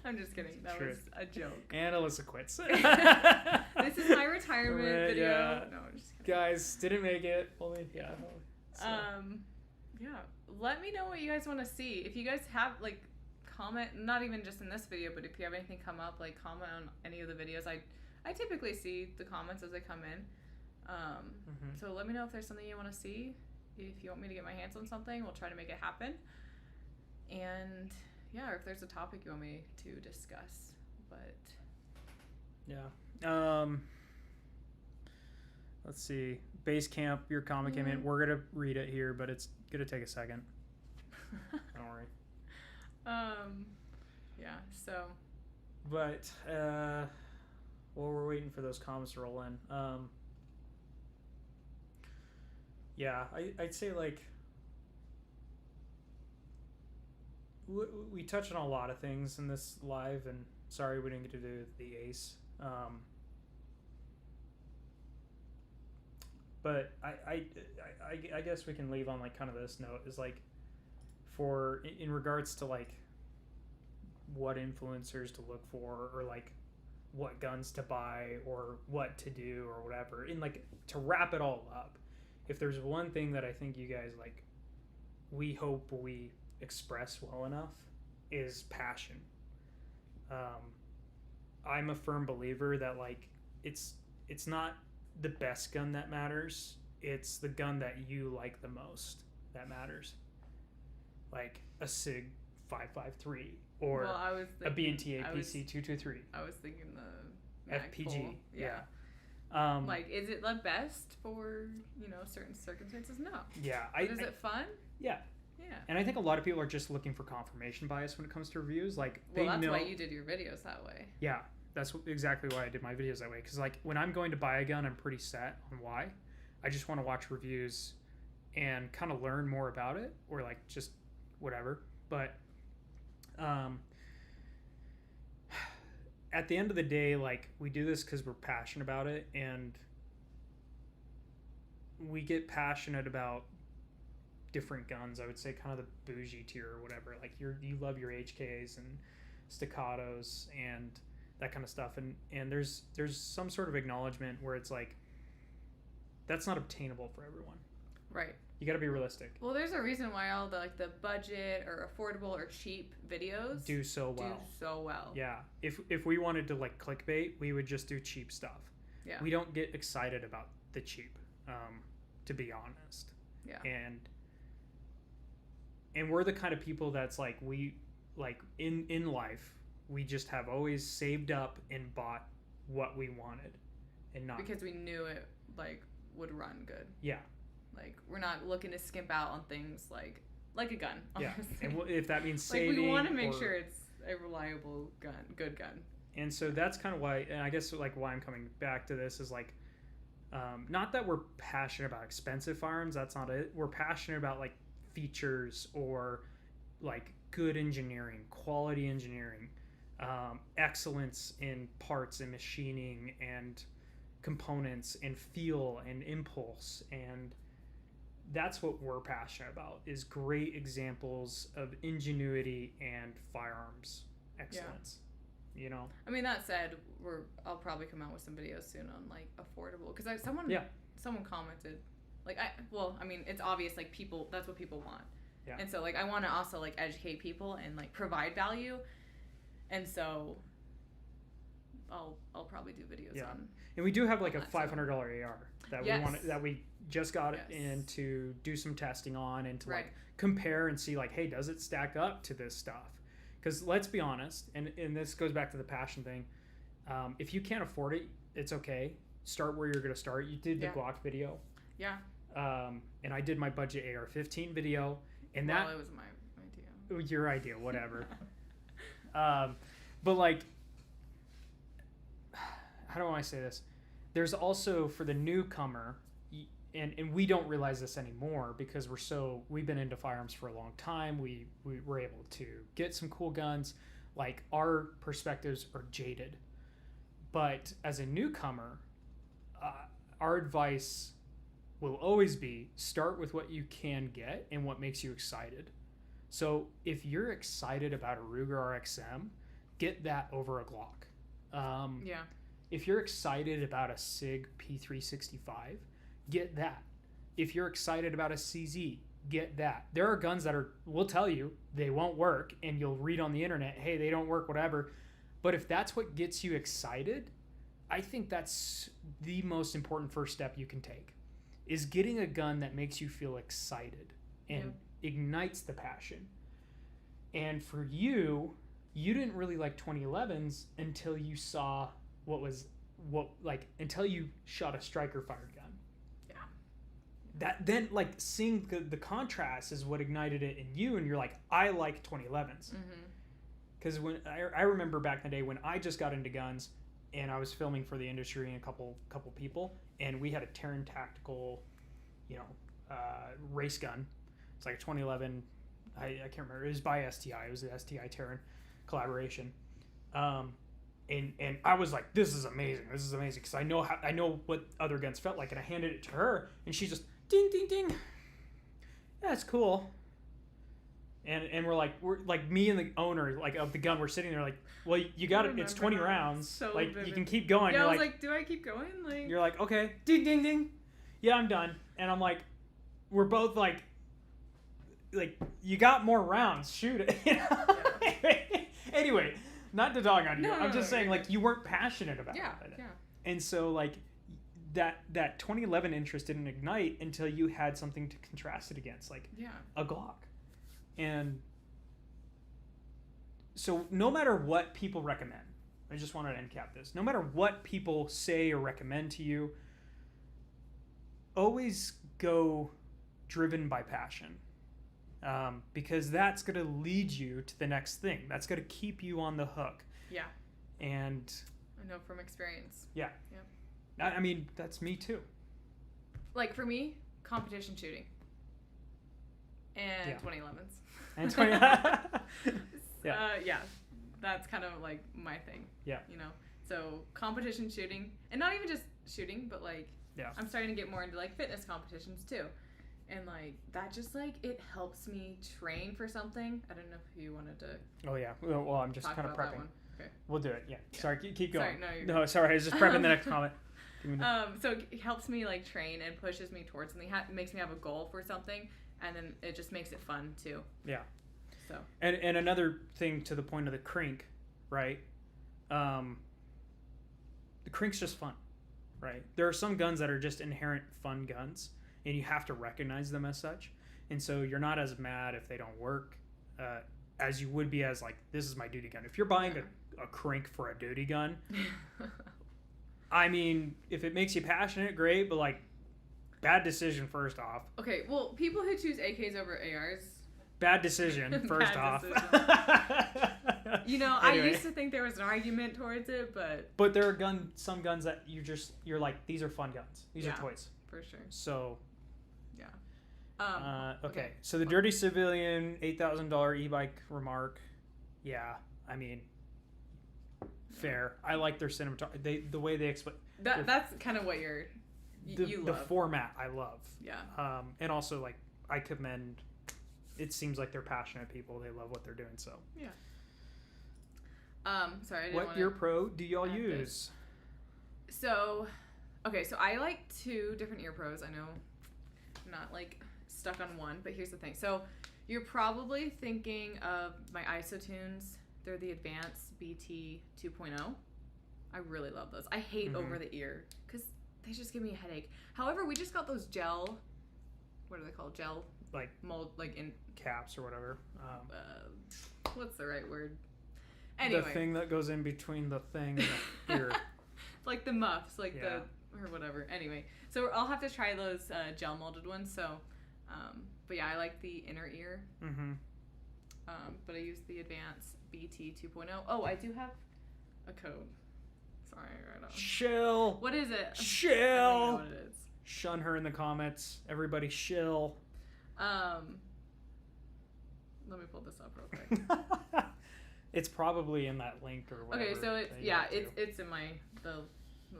I'm just kidding. That was a joke. And Alyssa quits. This is my retirement video. Yeah. No, I'm just kidding. Guys, didn't make it. Only, yeah. So. Yeah. Let me know what you guys want to see. If you guys have, like, comment, not even just in this video, but if you have anything come up, like, comment on any of the videos. I typically see the comments as they come in. So let me know if there's something you want to see. If you want me to get my hands on something, we'll try to make it happen. And yeah, or if there's a topic you want me to discuss. But yeah. Let's see. Base Camp, your comment came in. We're gonna read it here, but it's gonna take a second. Don't worry. Yeah, so. But while we're waiting for those comments to roll in, yeah, I'd say, like, we touched on a lot of things in this live, and sorry we didn't get to do the ACE. But I guess we can leave on, like, kind of this note is, like, for in regards to, like, what influencers to look for, or, like, what guns to buy, or what to do, or whatever, and, like, to wrap it all up, if there's one thing that I think you guys, like, we hope we express well enough, is passion. I'm a firm believer that, like, it's not the best gun that matters, it's the gun that you like the most that matters. Like a Sig 553 or a B&TA PC223. I was thinking the FPG. Magpul. Yeah. Like, is it the best for, certain circumstances? No. Yeah. Is it fun? Yeah. Yeah. And I think a lot of people are just looking for confirmation bias when it comes to reviews. Like, that's why you did your videos that way. Yeah. That's exactly why I did my videos that way. Because, like, when I'm going to buy a gun, I'm pretty set on why. I just want to watch reviews and kind of learn more about it, or, like, just whatever. But at the end of the day, like, we do this because we're passionate about it, and we get passionate about different guns. I would say kind of the bougie tier or whatever. Like, you love your HKs and Staccatos and that kind of stuff, and there's some sort of acknowledgement where it's like, that's not obtainable for everyone. Right. You got to be realistic. Well, there's a reason why all the budget or affordable or cheap videos do so well. Yeah. If we wanted to, like, clickbait, we would just do cheap stuff. Yeah. We don't get excited about the cheap, to be honest. Yeah. And we're the kind of people that's like, we, like, in life, we just have always saved up and bought what we wanted, and not because we knew it, like, would run good. Yeah. Like, we're not looking to skimp out on things like a gun. Honestly. Yeah. And if that means saving, like, we want to make sure it's a reliable gun, good gun. And so that's kind of why, and I guess, like, why I'm coming back to this is, like, not that we're passionate about expensive firearms. That's not it. We're passionate about, like, features, or, like, good engineering, quality engineering, excellence in parts and machining and components and feel and impulse, and that's what we're passionate about, is great examples of ingenuity and firearms excellence. Yeah. I mean, that said, I'll probably come out with some videos soon on, like, affordable, because someone commented, like, I mean, it's obvious, like, people, that's what people want. Yeah. And so, like, I want to also, like, educate people and, like, provide value. And so I'll probably do videos on. And we do have, like, a $500 AR that yes. we want, that we just got in to do some testing on, and to like compare and see, like, hey, does it stack up to this stuff? Because let's be honest, and this goes back to the passion thing. If you can't afford it, it's okay. Start where you're going to start. You did the Glock video. Yeah. And I did my budget AR-15 video, and it was my idea. Your idea, whatever. But, like, how do I say this? There's also, for the newcomer, and we don't realize this anymore because we've been into firearms for a long time. We were able to get some cool guns. Like, our perspectives are jaded. But as a newcomer, our advice will always be, start with what you can get and what makes you excited. So if you're excited about a Ruger RXM, get that over a Glock. If you're excited about a Sig P365, get that. If you're excited about a CZ, get that. There are guns that will tell you they won't work, and you'll read on the internet, hey, they don't work, whatever. But if that's what gets you excited, I think that's the most important first step you can take, is getting a gun that makes you feel excited and ignites the passion. And for you didn't really like 2011s until you saw until you shot a striker fired gun. Yeah. That then, like, seeing the contrast is what ignited it in you, and you're like, I like 2011s. Because when I remember back in the day when I just got into guns, and I was filming for the industry and a couple people, and we had a Terran Tactical, race gun. It's like a 2011. I can't remember. It was by STI. It was the STI Terran collaboration. And I was like, this is amazing. This is amazing, because I know what other guns felt like, and I handed it to her, and she just ding ding ding. Yeah, it's cool. And we're like me and the owner of the gun, we're sitting there like, well, you got it. It's 20 rounds. So like vivid. You can keep going. Yeah, you're I was like, do I keep going? Like, you're like, okay, ding ding ding. Yeah, I'm done. And I'm like, we're both like you got more rounds. Shoot it. Anyway, not to dog on you. I'm just saying, like, you weren't passionate about it. Yeah. And so, like, that 2011 interest didn't ignite until you had something to contrast it against, like a Glock. And so no matter what people recommend, I just wanted to end cap this. No matter what people say or recommend to you, always go driven by passion. Because that's going to lead you to the next thing. That's going to keep you on the hook. Yeah. And I know from experience. Yeah. I mean, that's me too. Like, for me, competition shooting. And 2011s. And 20. That's kind of like my thing. Yeah. So competition shooting, and not even just shooting, but like, I'm starting to get more into like fitness competitions too. And like, that just like, it helps me train for something. I don't know if you wanted to. Oh yeah. Well, I'm just kind of prepping. Okay. We'll do it. Yeah. Sorry. Keep going. Sorry, no, sorry. I was just prepping the next comment. So it helps me like train and pushes me towards something. Makes me have a goal for something, and then it just makes it fun too. Yeah. So. And another thing to the point of the Crink, right? The Crink's just fun, right? There are some guns that are just inherent fun guns, and you have to recognize them as such. And so you're not as mad if they don't work as you would be as like, this is my duty gun. If you're buying a Crink for a duty gun, I mean, if it makes you passionate, great, but like, bad decision first off. Okay, well, people who choose AKs over ARs. Bad decision first off. Anyway. I used to think there was an argument towards it, but there are some guns that you're like, these are fun guns. These are toys. For sure. So. Yeah. Okay. So the Dirty Civilian $8,000 e-bike remark. Yeah. I mean, fair. I like their cinematography. The way they explain. That's kind of what you love. The format I love. Yeah. And also, like, I commend. It seems like they're passionate people. They love what they're doing. So. Yeah. Sorry. What ear pro do y'all use? So, okay. So I like 2 different ear pros. I know I'm not like stuck on one, but here's the thing. So you're probably thinking of my IsoTunes. They're the Advanced BT 2.0. I really love those. I hate over the ear because they just give me a headache. However, we just got those gel. What are they called? Gel. Like mold, like in caps or whatever. What's the right word? Anyway, the thing that goes in between the thing and the ear. Like the muffs, or whatever. Anyway, so I'll have to try those gel molded ones. So, but yeah, I like the inner ear. But I use the Advanced BT 2.0. Oh, I do have a code. Sorry, right on. Shill. What is it? Shill. I don't know what it is. Shun her in the comments. Everybody shill. Let me pull this up real quick. It's probably in that link or whatever. Okay, so it's in the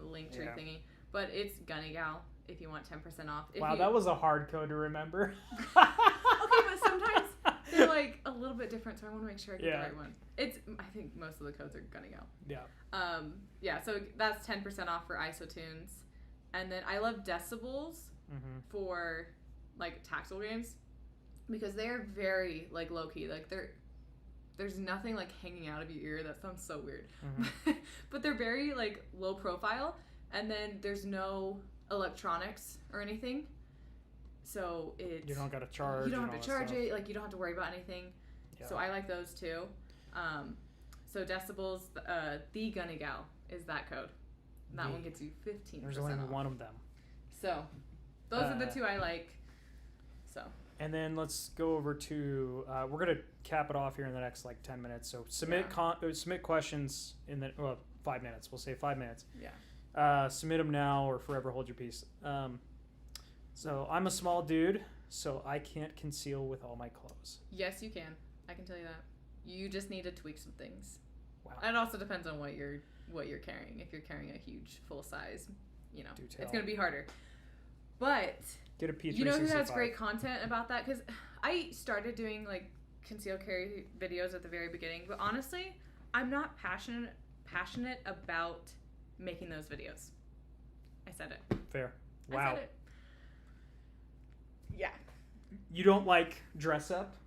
link tree thingy, but it's Gunny Gal if you want 10% off. That was a hard code to remember. Okay, but sometimes they're like a little bit different, so I want to make sure I get the right one. I think most of the codes are gonna go. Yeah. Yeah. So that's 10% off for ISO tunes, and then I love decibels for like tactical games because they're very like low key. Like there's nothing like hanging out of your ear. That sounds so weird, but they're very like low profile, and then there's no electronics or anything. So you don't got to charge. You don't have to charge it. Like you don't have to worry about anything. Yeah. So I like those too. So decibels, the Gunny Gal is that code. And that one gets you 15%. There's only off. one of them. So those are the two I like. So. And then let's go over to we're gonna cap it off here in the next like 10 minutes. So submit questions in the 5 minutes. We'll say 5 minutes. Yeah. Submit them now or forever hold your peace. So I'm a small dude, so I can't conceal with all my clothes. Yes, you can. I can tell you that. You just need to tweak some things. Wow. And it also depends on what you're carrying. If you're carrying a huge full size, it's gonna be harder. But get a P365. You know who has great content about that? Because I started doing like concealed carry videos at the very beginning, but honestly, I'm not passionate about making those videos. I said it. Fair. Wow. I said it. Yeah. You don't like dress up?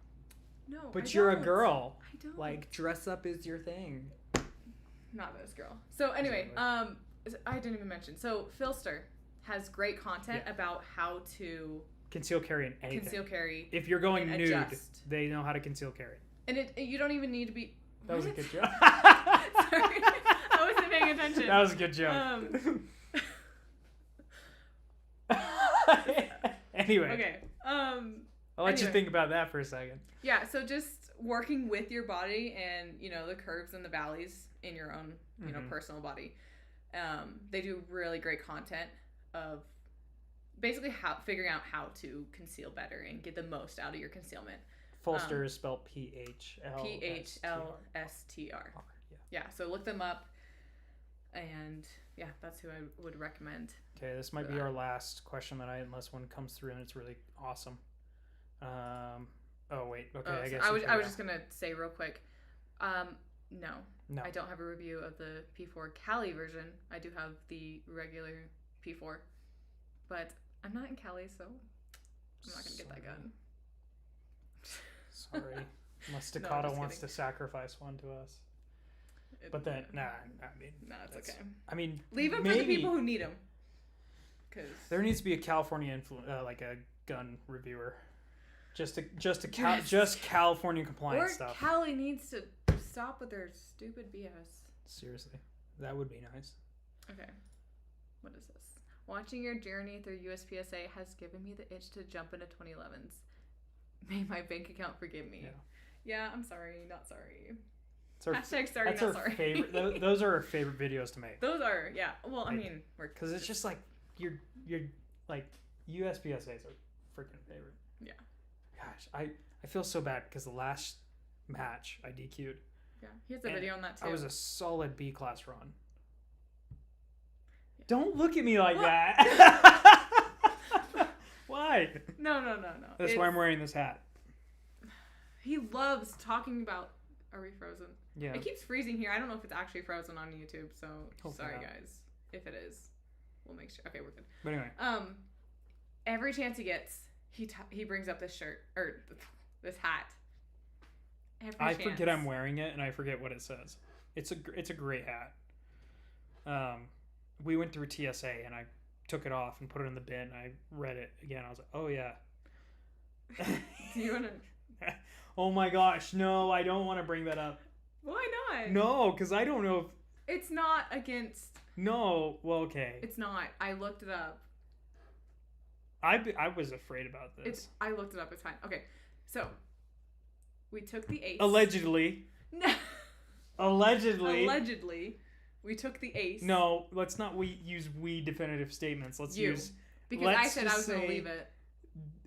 No. But you're a girl. I don't. Like dress up is your thing. Not this girl. So anyway, I didn't even mention. So Philster has great content about how to conceal carry in anything. Conceal carry. If you're going nude, adjust. they know how to conceal carry. And you don't even need to be. That was a good joke. Sorry, I wasn't paying attention. That was a good joke. Anyway. Okay. I'll let you think about that for a second. Yeah. So just working with your body and the curves and the valleys in your own personal body. They do really great content of basically figuring out how to conceal better and get the most out of your concealment. Philster is spelled PHLSTR. Yeah. So look them up, and yeah, that's who I would recommend. Okay, this might be our last question unless one comes through and it's really awesome. Oh wait, okay. I guess I was just gonna say real quick. No, I don't have a review of the P4 Cali version. I do have the regular P4, but I'm not in Cali, so I'm not gonna get that gun. Sorry, my Staccato wants to sacrifice one to us. But then, it's okay. I mean, leave them for the people who need them. Cause there needs to be a California like a gun reviewer, just California compliant stuff. Or Cali needs to stop with their stupid BS. Seriously, that would be nice. Okay, what is this? Watching your journey through USPSA has given me the itch to jump into 2011s. May my bank account forgive me. Yeah, I'm sorry, not sorry. Hashtag sorry, not sorry. Favorite, those are our favorite videos to make. Those are, yeah. Well, I mean, because it's just like you're like USPSAs are freaking favorite. Yeah. Gosh, I feel so bad because the last match I DQ'd. Yeah, he has a video on that too. I was a solid B class run. Yeah. Don't look at me like that. Why? No. That's why I'm wearing this hat. He loves talking about. Are we frozen? Yeah. It keeps freezing here. I don't know if it's actually frozen on YouTube, so sorry guys. If it is, we'll make sure. Okay, we're good. But anyway. Every chance he gets, he brings up this shirt or this hat. I forget I'm wearing it, and I forget what it says. It's a great hat. We went through TSA, and I took it off and put it in the bin. I read it again. I was like, oh yeah. Do you want to? Oh my gosh, no, I don't want to bring that up. Why not? No, because I don't know if... It's not against... No, well, okay. It's not. I looked it up. I was afraid about this. I looked it up. It's fine. Okay, so we took the ace. Allegedly. No. Allegedly. We took the ace. No, let's not use we definitive statements. Let's use... Because I said I was going to leave it.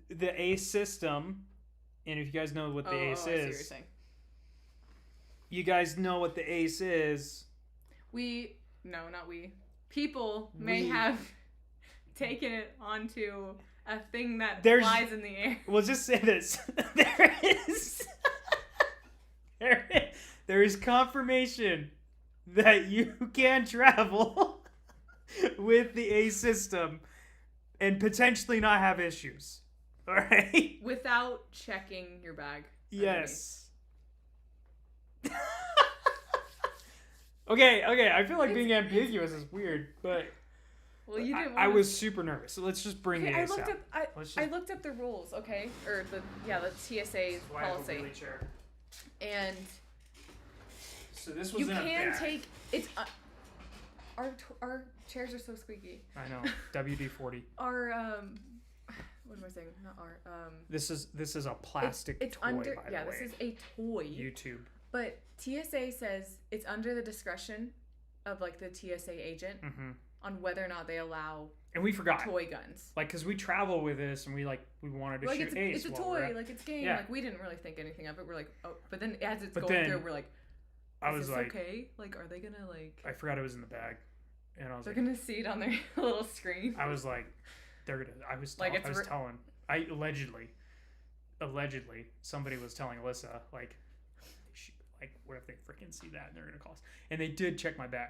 The ace system... And if you guys know what the ace is, I see what you're saying. You guys know what the ace is. People may have taken it onto a thing that flies in the air. We'll just say this. There is There is confirmation that you can travel with the A system and potentially not have issues. All right? Without checking your bag. Yes. Okay. I feel like being ambiguous is weird, but well, you didn't. I was super nervous. So let's just bring the I ace looked out. I looked up the rules, okay, or the TSA policy, and so this was you in a can bag. take it's. Our chairs are so squeaky. I know. WD-40. Our what am I saying? Not our This is a plastic it's toy, under by the way. this is a toy. YouTube. But TSA says it's under the discretion of like the TSA agent on whether or not they allow. And we forgot toy guns. Like, cause we travel with this, and we wanted to shoot ace. It's a toy, like it's game. Yeah. Like we didn't really think anything of it. We're like, oh, but then as it's going through, we're like, I was like, okay, like are they gonna like? I forgot it was in the bag, and I was they're gonna see it on their little screen. I was like, they're gonna. I was telling. Allegedly, somebody was telling Alyssa like, what if they freaking see that and they're gonna call us? And they did check my bag.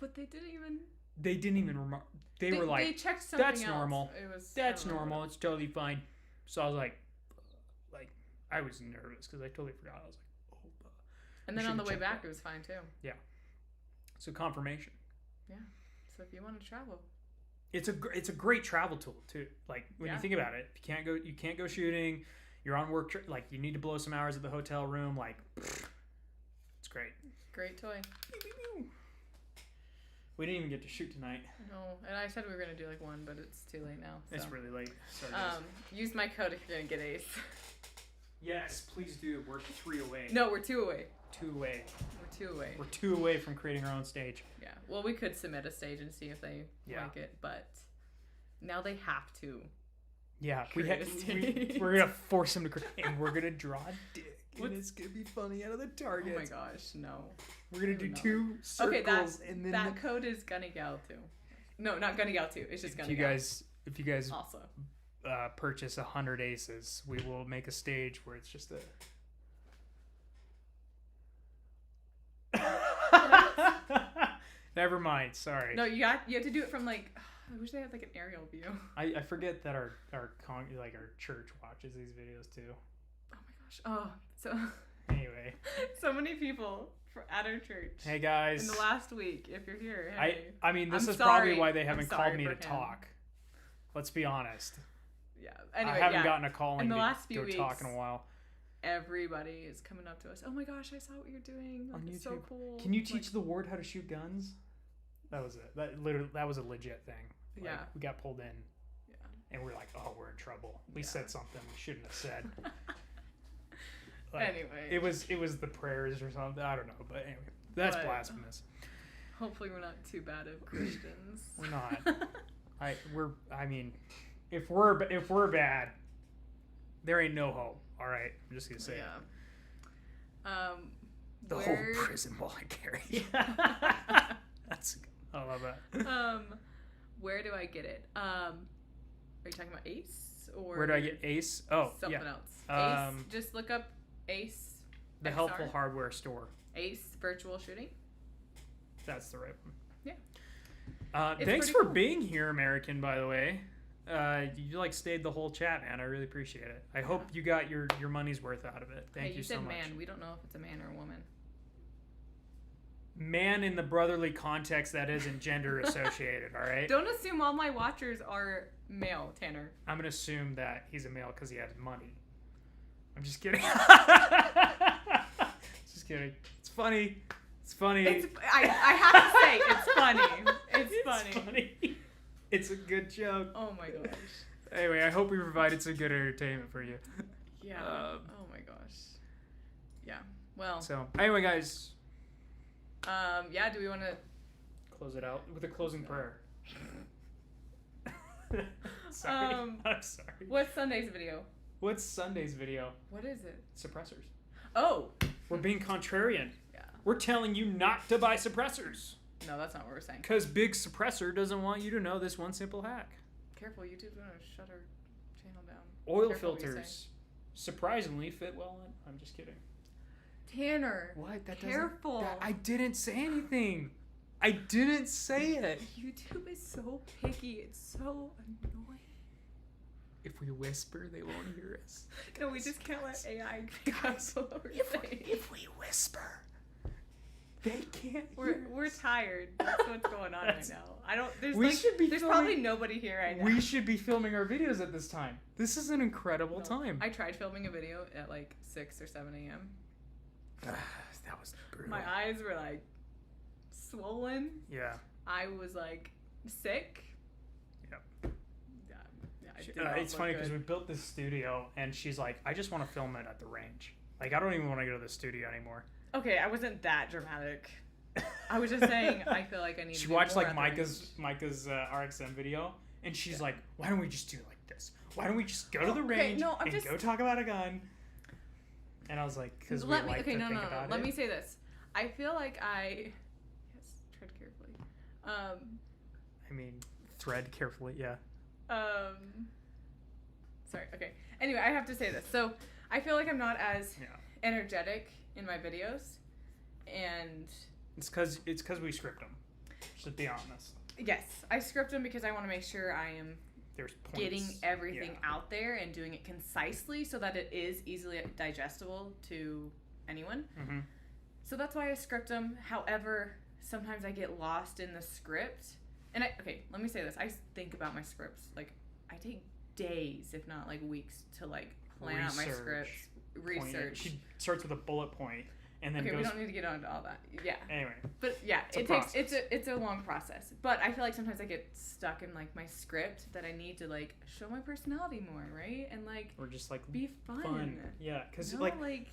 But they didn't even. They didn't even remark. They were like, they checked something that's else. normal. That's normal. It's totally fine. So I was like, I was nervous because I totally forgot. I was like, oh. And then on the way back, it was fine too. Yeah. So confirmation. Yeah. So if you want to travel, it's a great travel tool too. Like when you think about it, you can't go shooting. You're on work. Like you need to blow some hours at the hotel room. Like it's great. Great toy. We didn't even get to shoot tonight. No, and I said we were gonna do like one, but it's too late now. So. It's really late. Sorry, use my code if you're gonna get ace. Yes, please do. We're 3 away. No, we're 2 away. 2 away. We're 2 away. We're 2 away from creating our own stage. Yeah. Well, we could submit a stage and see if they like it, but now they have to. Yeah, we're gonna force them to create, and we're gonna draw a dick, and it's gonna be funny out of the target. Oh my gosh, no. We're gonna do 2 circles, and then that code is Gunny Gal 2. No, not Gunny Gal 2. It's just Gunny Gal. If you guys also purchase 100 aces, we will make a stage where it's just a. Never mind. Sorry. No, you have to do it from like. I wish they had like an aerial view. I forget that our church watches these videos too. Oh my gosh. Oh, so. Anyway. So many people at our church. Hey guys. In the last week, if you're here. Hey. I mean, this is probably why they haven't called me to talk. Let's be honest. Yeah. Anyway, I haven't gotten a call in the last few weeks, talk in a while. Everybody is coming up to us. Oh my gosh, I saw what you're doing. Like, it's so cool. Can you teach the ward how to shoot guns? That was it. That was a legit thing. Like, yeah. We got pulled in. Yeah. And we're like, oh, we're in trouble. We said something we shouldn't have said. Anyway. It was the prayers or something. I don't know. But anyway, that's blasphemous. Hopefully we're not too bad of Christians. We're not. I mean, if we're bad, there ain't no hope. All right. I'm just going to say it. The whole prison while I carry. I love that. Where do I get it? Are you talking about Ace or where do I get Ace? Oh, something else. Ace. Just look up Ace. The Helpful Hardware Store. Ace Virtual Shooting. That's the right one. Yeah. Thanks for being here, American. By the way, you stayed the whole chat, man. I really appreciate it. I hope you got your money's worth out of it. Thank you so much. You said man. We don't know if it's a man or a woman. Man in the brotherly context that isn't gender associated, all right? Don't assume all my watchers are male, Tanner. I'm going to assume that he's a male because he has money. I'm just kidding. Just kidding. It's funny. It's funny. I have to say, it's funny. It's funny. It's a good joke. Oh my gosh. Anyway, I hope we provided some good entertainment for you. Yeah. Oh my gosh. Yeah. Well. So, anyway, guys. Yeah, do we want to close it out with a closing prayer? Sorry. I'm sorry. What's Sunday's video? What's Sunday's video? What is it? Suppressors. Oh. We're being contrarian. Yeah. We're telling you not to buy suppressors. No, that's not what we're saying. Because Big Suppressor doesn't want you to know this one simple hack. Careful, YouTube's going to shut our channel down. Oil filters surprisingly fit well in. I'm just kidding. Tanner. What? That careful. I didn't say anything. I didn't say it. YouTube is so picky. It's so annoying. If we whisper, they won't hear us. No, we just can't let AI pick up what we're saying. If we whisper, they can't We're tired. That's what's going on right now. There's filming, probably nobody here right now. We should be filming our videos at this time. This is an incredible time. I tried filming a video at like 6 or 7 a.m. That was brutal. My eyes were like swollen. Yeah. I was like sick. Yep. Yeah, it's funny because we built this studio and she's like, I just want to film it at the range. Like, I don't even want to go to the studio anymore. Okay, I wasn't that dramatic. I was just saying I feel like I need to She do watched more like at the Micah's RXM video and she's like, why don't we just do it like this? Why don't we just go to the range and go talk about a gun? And I was like, because we like to think about it. Let me say this. I feel like tread carefully. I mean, thread carefully, yeah. Sorry, okay. Anyway, I have to say this. So, I feel like I'm not as energetic in my videos, and... It's because we script them. Just be honest. Yes, I script them because I want to make sure I am getting everything out there and doing it concisely so that it is easily digestible to anyone. Mm-hmm. So that's why I script them. However, sometimes I get lost in the script. And let me say this. I think about my scripts. Like, I take days, if not like weeks, to like plan out my scripts, research. She starts with a bullet point and then goes. We don't need to get onto all that. Yeah. Anyway. But yeah, it's a long process. But I feel like sometimes I get stuck in like my script that I need to like show my personality more, right? And like or just like be fun. Yeah, because no, like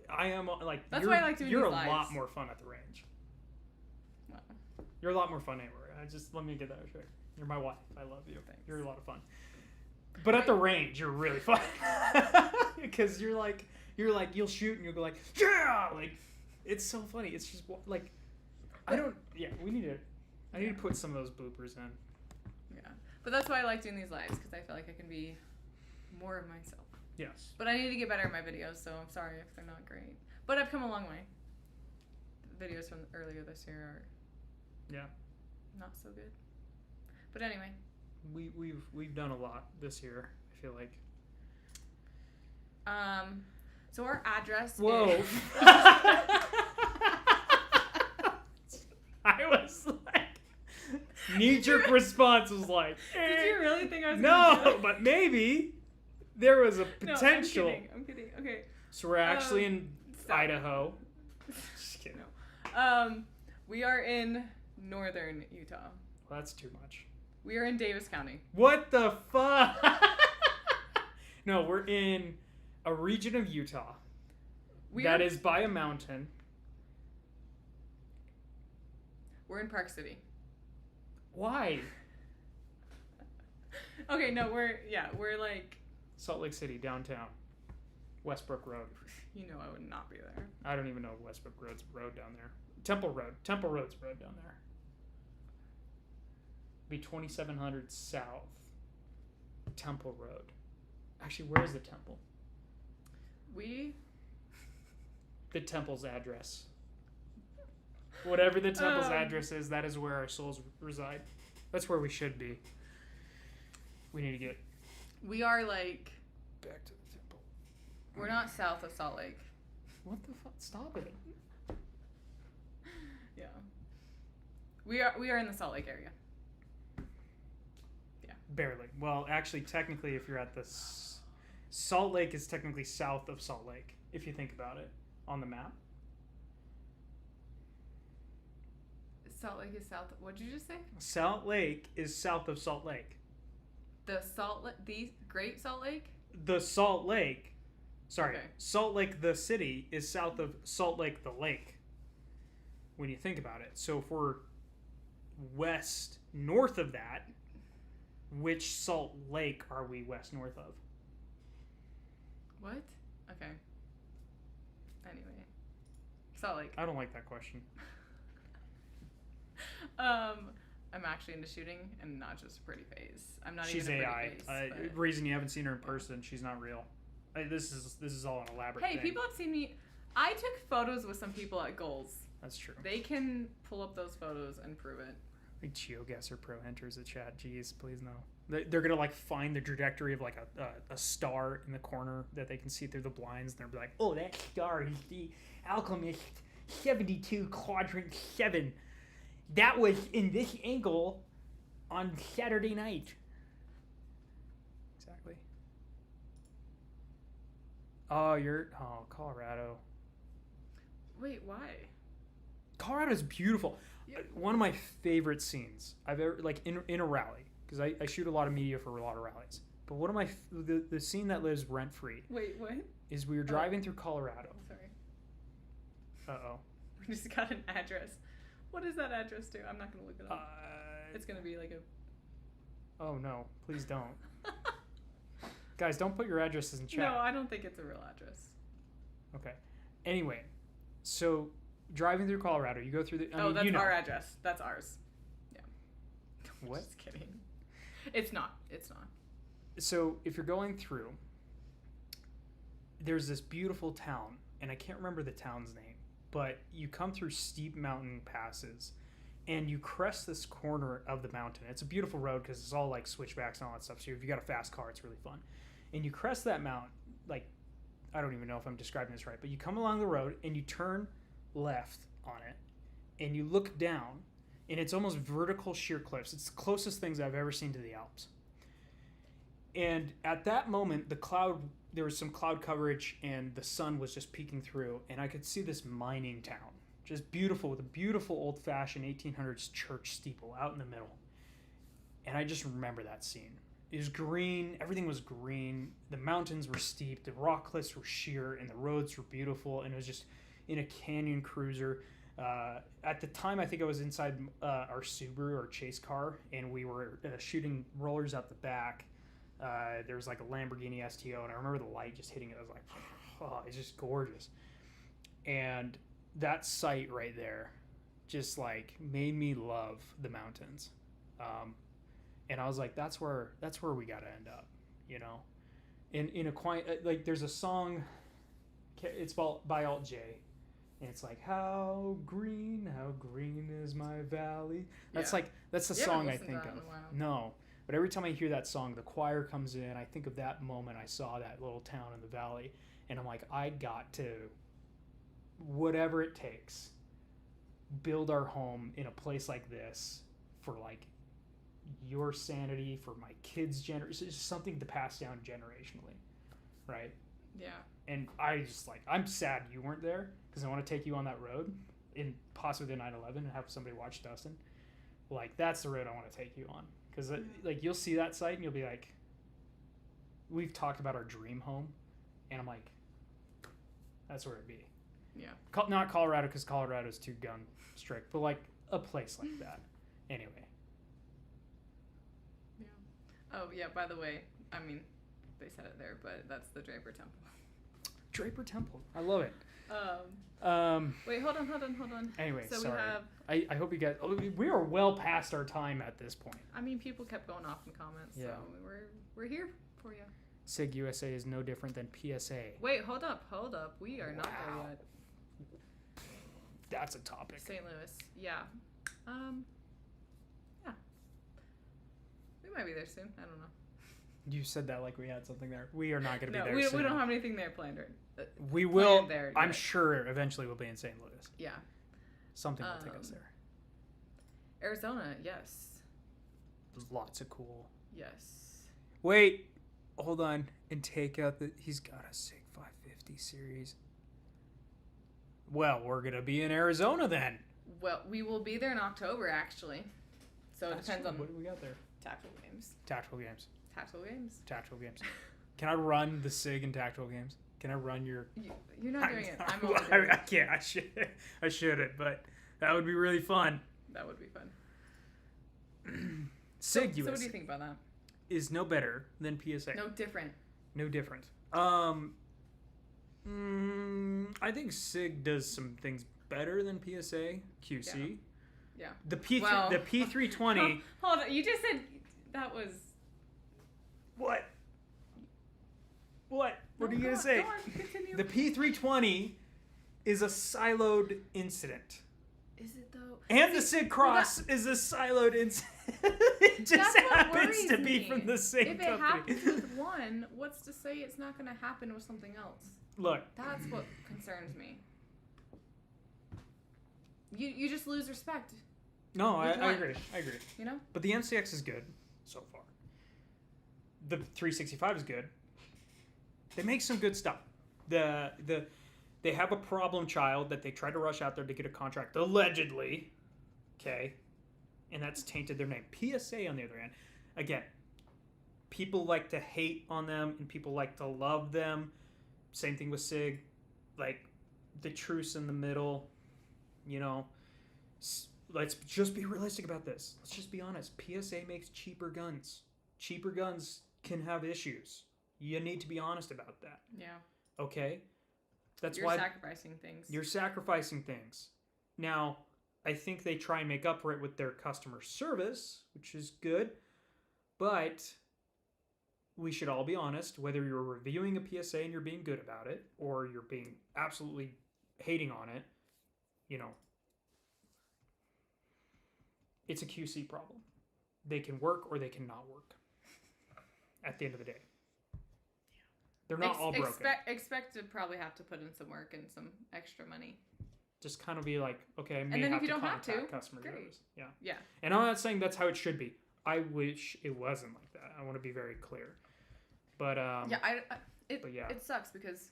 I am like that's why I like doing these lives. You're a lot more fun at the range. Well, you're a lot more fun anywhere. Let me get that straight. You're my wife. I love you. Thanks. You're a lot of fun. But at the range, you're really fun because you're like you'll shoot and you'll go like yeah, like it's so funny. It's just like I need to put some of those bloopers in. Yeah, but that's why I like doing these lives because I feel like I can be more of myself. Yes. But I need to get better at my videos, so I'm sorry if they're not great. But I've come a long way. The videos from earlier this year are not so good. But anyway. We've done a lot this year, I feel like. So our address Whoa. I was like knee-jerk response was like Did you really think I was No, but maybe there was a potential. No, I'm kidding. Okay. So we're actually in Idaho. Just kidding. No. We are in northern Utah. Well, that's too much. We are in Davis County. What the fuck? No, we're in a region of Utah that is by a mountain. We're in Park City. Why? Okay, no, we're like... Salt Lake City, downtown. Westbrook Road. You know I would not be there. I don't even know if Westbrook Road's a road down there. Temple Road. Temple Road's a road down there. Be 2700 south. Temple Road. Actually, where is the temple? The temple's address. Whatever the temple's address is, that is where our souls reside. That's where we should be. We need to get... We are like... back to the temple. We're not south of Salt Lake. What the fuck? Stop it. Yeah. We are in the Salt Lake area. Yeah. Barely. Well, actually, technically, if you're at the... Salt Lake is technically south of Salt Lake, if you think about it on the map. Salt Lake is south... What did you just say? Salt Lake is south of Salt Lake. The Great Salt Lake? The Salt Lake... Sorry. Okay. Salt Lake, the city, is south of Salt Lake, the lake. When you think about it. So if we're north of that, which Salt Lake are we west-north of? What? Okay. Anyway. Salt Lake. I don't like that question. I'm actually into shooting and not just a pretty face. I'm not She's even a AI. pretty face. Reason you haven't seen her in person, she's not real. This is all an elaborate thing. Hey, people have seen me. I took photos with some people at Goals. That's true. They can pull up those photos and prove it. Like GeoGuessr Pro enters the chat. Jeez, please no. They're gonna like find the trajectory of like a star in the corner that they can see through the blinds, and they'll be like, "Oh, that star is the Alchemist 72 Quadrant 7. That was in this angle on Saturday night." Exactly. Oh, Colorado. Wait, why? Colorado's beautiful. Yeah. One of my favorite scenes I've ever, like, in a rally, because I shoot a lot of media for a lot of rallies. But one of my the scene that lives rent free. Wait, what? Is we were driving through Colorado. Sorry. Uh-oh. We just got an address. What is that address to? I'm not gonna look it up. It's gonna be like a. Oh no! Please don't. Guys, don't put your addresses in chat. No, I don't think it's a real address. Okay. Anyway, so driving through Colorado, you go through the. That's our address. That's ours. Yeah. What? Just kidding. It's not. It's not. So if you're going through, there's this beautiful town, and I can't remember the town's name, but you come through steep mountain passes, and you crest this corner of the mountain. It's a beautiful road because it's all like switchbacks and all that stuff. So if you got a fast car, it's really fun. And you crest that mountain, like, I don't even know if I'm describing this right, but you come along the road and you turn left on it, and you look down, and it's almost vertical sheer cliffs. It's the closest things I've ever seen to the Alps. And at that moment, there was some cloud coverage, and the sun was just peeking through, and I could see this mining town, just beautiful, with a beautiful old-fashioned 1800s church steeple out in the middle. And I just remember that scene. It was green. Everything was green. The mountains were steep. The rock cliffs were sheer, and the roads were beautiful. And it was just in a canyon cruiser. At the time, I think I was inside our Subaru or chase car, and we were shooting rollers out the back. There was like a Lamborghini STO, and I remember the light just hitting it. I was like, oh, it's just gorgeous. And that sight right there just like made me love the mountains. And I was like, that's where we got to end up, you know? In a quiet, like, there's a song, it's by Alt J, and it's like, how green is my valley. That's that's the song I think of. No, but every time I hear that song, the choir comes in, I think of that moment I saw that little town in the valley, and I'm like, I got to, whatever it takes, build our home in a place like this for like your sanity, for my kids' generation, just something to pass down generationally, right? Yeah. And I just like, I'm sad you weren't there because I want to take you on that road in possibly the 9/11 and have somebody watch Dustin. Like, that's the road I want to take you on, because like you'll see that site and you'll be like, we've talked about our dream home, and I'm like, that's where it'd be. Yeah. Not Colorado, because Colorado's too gun strict, but like a place like that. Anyway. Yeah. Oh, yeah, by the way, I mean, they said it there, but that's the Draper Temple. Draper Temple. I love it. Wait, hold on. Anyway, so sorry. We have... I hope you guys... We are well past our time at this point. I mean, people kept going off in comments, so we're here for you. Sig USA is no different than PSA. Wait, hold up. We are not there yet. That's a topic. St. Louis. Yeah. Yeah. We might be there soon. I don't know. You said that like we had something there. We are not going to be there we soon. We don't have anything there planned. We will. There I'm sure eventually we'll be in St. Louis. Yeah. Something will take us there. Arizona, yes. There's lots of cool. Yes. Wait. Hold on. And take out he's got a Sig 550 series. Well, we're going to be in Arizona then. Well, we will be there in October, actually. So it depends on... What do we got there? Tactical games. Tactical games. Can I run the Sig in tactical games? Can I run your... You're not doing it. I'm only doing it. I can't. I shouldn't, but that would be really fun. That would be fun. Sig USA. So what do you think about that? Is no better than PSA. No different. I think Sig does some things better than PSA QC. Yeah. The P320. Hold on. You just said that was... What? What are you going to say? Go on, continue. The P320 is a siloed incident. Is it though? And the Sig Cross is a siloed incident. It just happens to be from the same company. If it happens with one, what's to say it's not going to happen with something else? Look. That's what concerns me. You just lose respect. No, I agree. I agree. You know? But the MCX is good so far. The 365 is good. They make some good stuff. They have a problem child that they tried to rush out there to get a contract, allegedly. Okay. And that's tainted their name. PSA, on the other hand, again, people like to hate on them and people like to love them. Same thing with Sig. Like, the truce in the middle, you know. Let's just be realistic about this. Let's just be honest. PSA makes cheaper guns. Cheaper guns can have issues. You need to be honest about that. Yeah. Okay? That's You're why sacrificing things. You're sacrificing things. Now, I think they try and make up for it with their customer service, which is good. But we should all be honest, whether you're reviewing a PSA and you're being good about it, or you're being absolutely hating on it, you know, it's a QC problem. They can work or they cannot work at the end of the day. They're not all broken. Expect to probably have to put in some work and some extra money. Just kind of be like, okay, I may and then have if you to don't contact have to, customer great. service. Yeah. Yeah. And I'm not saying that's how it should be. I wish it wasn't like that. I want to be very clear. But yeah, yeah. It sucks because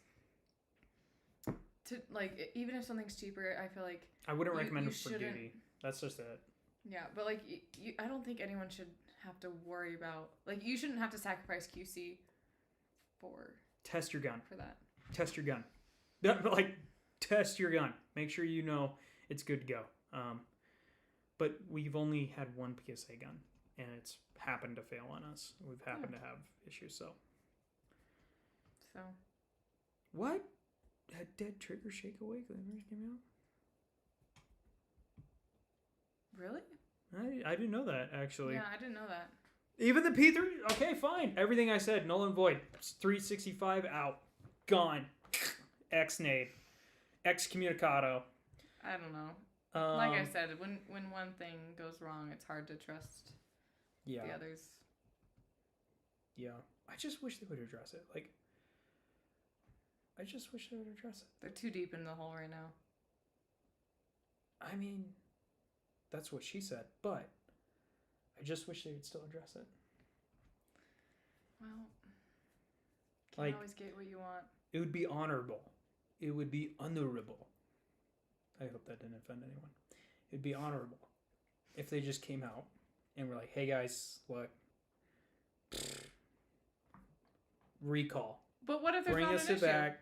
even if something's cheaper, I feel like I wouldn't recommend it for duty. That's just it. Yeah, but like I don't think anyone should have to worry about, like, you shouldn't have to sacrifice QC for test your gun. For that. Test your gun. Like, test your gun. Make sure you know it's good to go. But we've only had one PSA gun, and it's happened to fail on us. We've happened to have issues, so. What? Had Dead Trigger Shake Awake when it first came out? Really? I didn't know that, actually. Yeah, I didn't know that. Even the P3... Okay, fine. Everything I said, null and void. 365 out. Gone. Ex-nade. Excommunicado. I don't know. Like I said, when one thing goes wrong, it's hard to trust the others. Yeah. I just wish they would address it. Like, I just wish they would address it. They're too deep in the hole right now. I mean, that's what she said, but I just wish they would still address it. Well, can't always get what you want. It would be honorable. It would be honorable. I hope that didn't offend anyone. It'd be honorable if they just came out and were like, hey guys, look, recall. But what if there's Bring not us an it issue? back.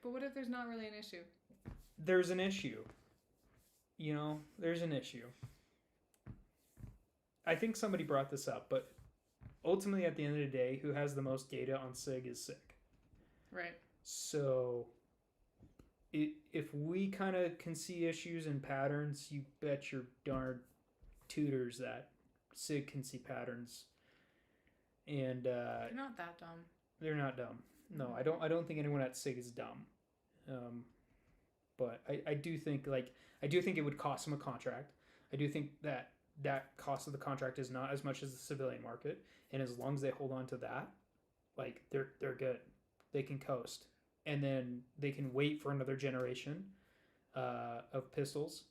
But what if there's not really an issue? There's an issue. You know, there's an issue. I think somebody brought this up, but ultimately at the end of the day, who has the most data on Sig is Sig. Right. So if we kind of can see issues and patterns, you bet your darn tutors that Sig can see patterns. And they're not that dumb. They're not dumb. No, I don't think anyone at Sig is dumb. But I do think it would cost them a contract. I do think that cost of the contract is not as much as the civilian market, and as long as they hold on to that, like, they're good. They can coast, and then they can wait for another generation of pistols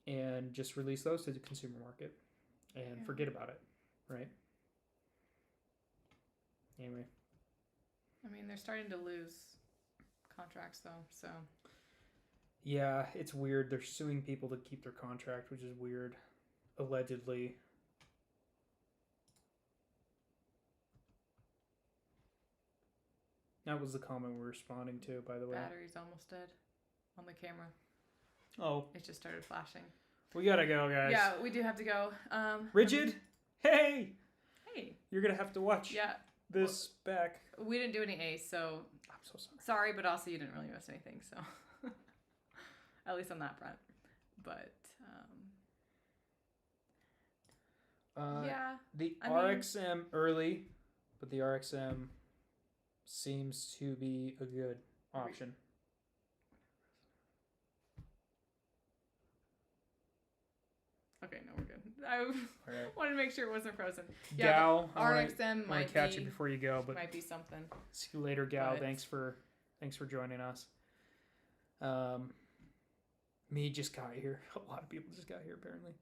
and just release those to the consumer market and forget about it, right? Anyway. I mean, they're starting to lose contracts, though, so. Yeah, it's weird. They're suing people to keep their contract, which is weird. Allegedly. That was the comment we're responding to, by the way. Battery's almost dead on the camera. Oh. It just started flashing. We gotta go, guys. Yeah, we do have to go. Rigid? Hey! Hey. You're gonna have to watch this back. We didn't do any Ace, so... I'm so sorry. Sorry, but also you didn't really miss anything, so... At least on that front. But, yeah. The RXM early, but the RXM seems to be a good option. Okay, no, we're good. I wanted to make sure it wasn't frozen. Yeah, Gal, RXM might catch you before you go, but might be something. See you later, Gal. But... Thanks for joining us. Me just got here. A lot of people just got here apparently.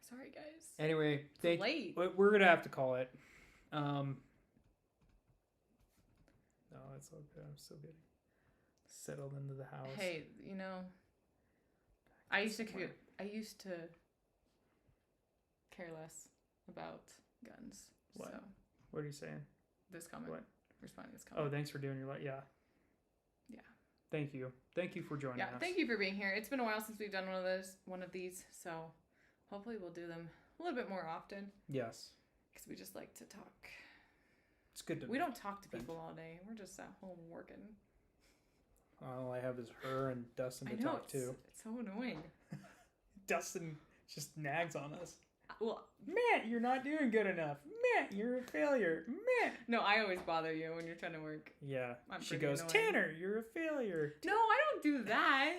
Sorry, guys. Anyway, late. We're gonna have to call it. No, it's all good. I'm still getting settled into the house. Hey, I used to care less about guns. What? So What are you saying? this comment. What? Responding to this comment. Oh, thanks for doing your yeah. Yeah. Thank you. Thank you for joining us. Yeah, thank you for being here. It's been a while since we've done one of these, so hopefully we'll do them a little bit more often. Yes. Because we just like to talk. It's good to. We don't talk to people all day. We're just at home working. All I have is her and Dustin to talk to. It's so annoying. Dustin just nags on us. Well, Matt, you're not doing good enough. Matt, you're a failure. Matt. No, I always bother you when you're trying to work. Yeah. She pretty goes, annoying. Tanner, you're a failure. No, I don't do that.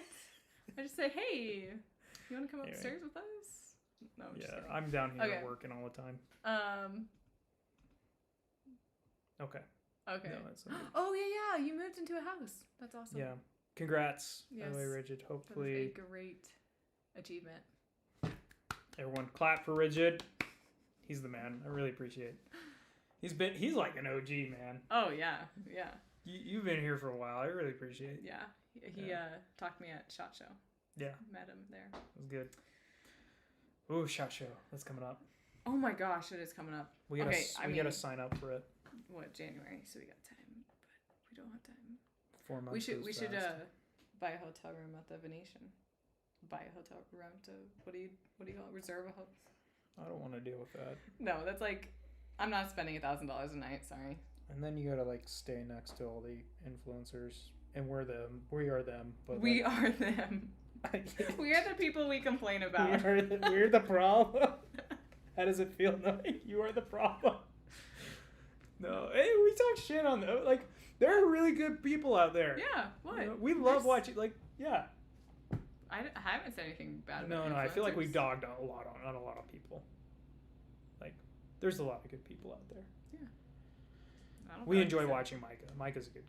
I just say, hey, you want to come upstairs with us? No, I'm just kidding. I'm down here working all the time. Okay. Okay. No, that's not good. Oh, yeah. You moved into a house. That's awesome. Yeah. Congrats, by Yes. the way, Rigid. Hopefully. That is a great achievement. Everyone clap for Rigid. He's the man. I really appreciate it. He's like an OG, man. Oh, yeah. Yeah. You've been here for a while. I really appreciate it. Yeah. He talked to me at SHOT Show. Yeah. Met him there. It was good. Ooh, SHOT Show. That's coming up. Oh my gosh, it is coming up. We gotta sign up for it. What, January? So we got time, but we don't have time. 4 months. We should buy a hotel room at the Venetian. Buy a hotel room to what do you call it? Reserve a hotel. I don't want to deal with that. No, that's like I'm not spending $1,000 a night. Sorry. And then you gotta stay next to all the influencers, and we're them. We are them. But we are them. We are the people we complain about. We're the problem. How does it feel knowing you are the problem? No, hey, we talk shit on them. There are really good people out there. Yeah, what? We love watching. Yeah. I haven't said anything bad. No, about I feel like we influencers. dogged on a lot of people. There's a lot of good people out there. Yeah. We enjoy watching Micah. Micah's a good.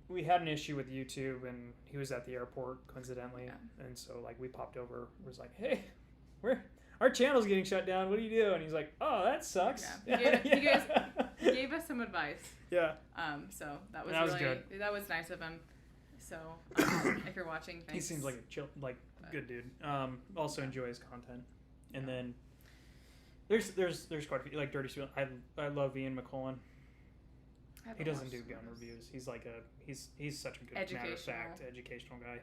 We had an issue with YouTube, and he was at the airport coincidentally, and so we popped over. Was like, hey, our channel's getting shut down. What do you do? And he's like, oh, that sucks. Yeah. He gave us some advice. Yeah. So that was really good. That was nice of him. So if you're watching, thanks. He seems like a chill, good dude. Also enjoy his content, and then there's quite a few Dirty Steel. I love Ian McCullen. He doesn't do gun reviews. He's he's such a good matter of fact educational guy.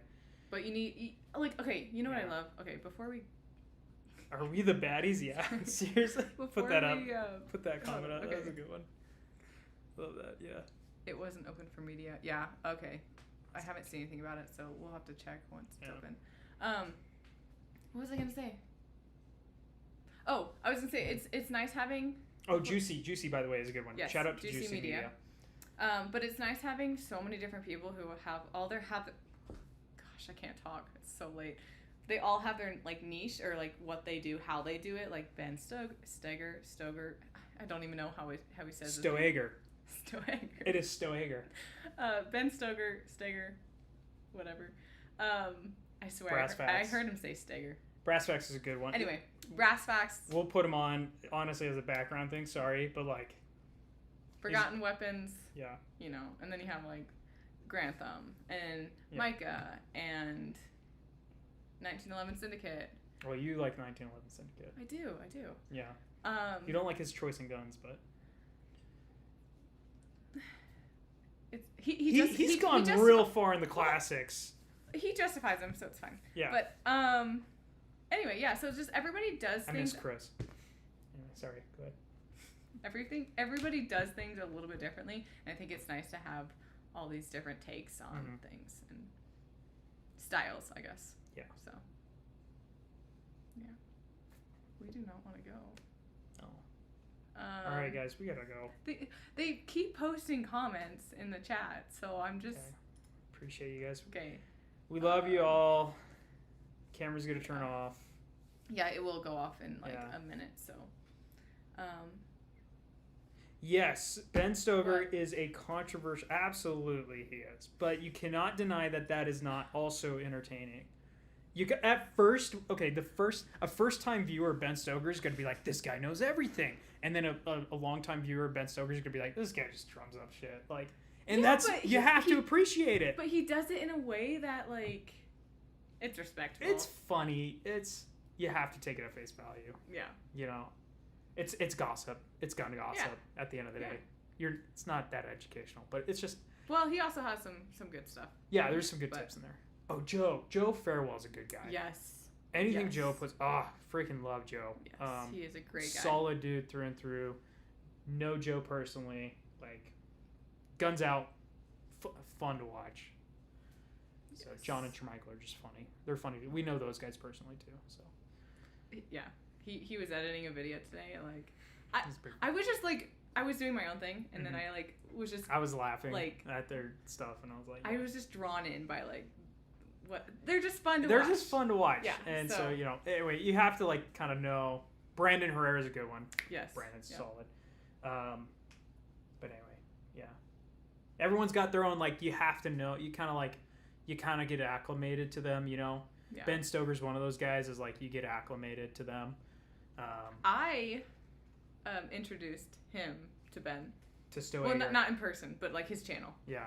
But you need okay. You know what I love? Okay, before we. Are we the baddies? Yeah, seriously. Put that up. Put that comment up. Okay. That was a good one. Love that. Yeah. It wasn't open for media. Yeah. Okay. I haven't seen anything about it, so we'll have to check once it's open. What was I gonna say? Oh, I was gonna say it's nice having. Oh, Juicy by the way is a good one. Yes, Shout out to Juicy Media. But it's nice having so many different people who have all their Gosh, I can't talk. It's so late. They all have their niche or what they do, how they do it. Like Ben Stoeger. I don't even know how he says it. Stoeger. Stoeger. It is Stoeger. Ben Steger, whatever. I swear, Brass Facts. I heard him say Steger. Brass Facts is a good one. Anyway, Brass Facts. We'll put him on, honestly, as a background thing. Sorry, but Forgotten Weapons. Yeah. And then you have Grantham and Micah and 1911 Syndicate. Well, you like 1911 Syndicate. I do. Yeah. You don't like his choice in guns, but. He's gone real far in the classics. He justifies them, so it's fine. Yeah. But anyway, yeah. So just everybody does things. I miss Chris. Anyway, sorry. Go ahead. Everybody does things a little bit differently, and I think it's nice to have all these different takes on things and styles, I guess. Yeah. So. Yeah. We do not want to go. All right, guys, we gotta go. They keep posting comments in the chat, so I'm just... Okay. Appreciate you guys. Okay. We love you all. Camera's gonna turn off. Yeah, it will go off in like Yeah. a minute. So, yes, Ben Stoker is a controversial. Absolutely, he is. But you cannot deny that that is not also entertaining. You at first, okay, a first time viewer of Ben Stoker is gonna be like, this guy knows everything, and then a long time viewer of Ben Stoker is gonna be like, this guy just drums up shit, like, and yeah, that's you have to appreciate it. But he does it in a way that like, it's respectful. It's funny. You have to take it at face value. Yeah. You know, it's gossip. It's gonna gossip at the end of the day. It's not that educational, but it's just. Well, he also has some good stuff. Yeah, there's some good tips in there. Oh, Joe Farewell's a good guy. Yes. Anything Joe puts, freaking love Joe. Yes, he is a great guy. Solid dude through and through. Know Joe personally. Like, guns out, fun to watch. So John and Tremichael are just funny. They're funny. We know those guys personally too. So. Yeah, he was editing a video today. Like, I was just like, I was doing my own thing, and then I like was just. I was laughing like at their stuff, and I was like. I was just drawn in by like. What they're just fun to watch. They're just fun to watch. Yeah. And so you know, anyway, you have to like kind of know. Brandon Herrera is a good one. Yes. Brandon's solid. But anyway, yeah. Everyone's got their own like. You have to know. You kind of get acclimated to them. You know. Yeah. Ben Stoker's one of those guys. Is like you get acclimated to them. I introduced him to Ben. To Stowe. Well, not in person, but like his channel. Yeah,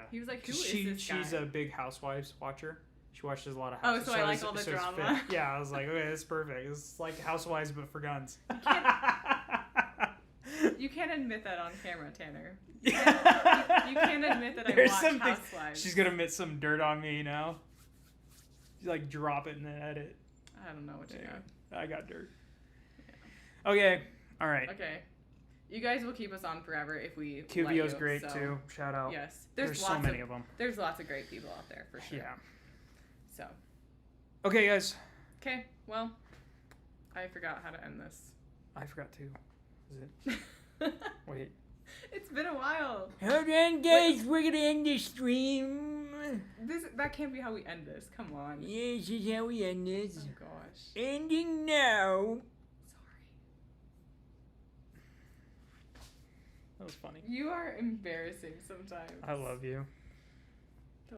He was like, "Who is this guy?" She's a big Housewives watcher. She watches a lot of Housewives. Oh, so I like all the drama. Yeah, I was like, okay, this is perfect. It's like Housewives, but for guns. You can't admit that on camera, Tanner. You can't admit that I watch Housewives. She's gonna admit some dirt on me, you know. She's like, drop it in the edit. I don't know what you got. I got dirt. Yeah. Okay. All right. Okay. You guys will keep us on forever if we. QVO's great too. Shout out. Yes, there's so many of them. There's lots of great people out there for sure. Yeah. So. Okay, guys. Okay. Well, I forgot how to end this. I forgot too. Is it? Wait. It's been a while. Hold on, guys. We're gonna end the stream. That can't be how we end this. Come on. Yeah, this is how we end this. Oh gosh. Ending now. That was funny. You are embarrassing sometimes. I love you.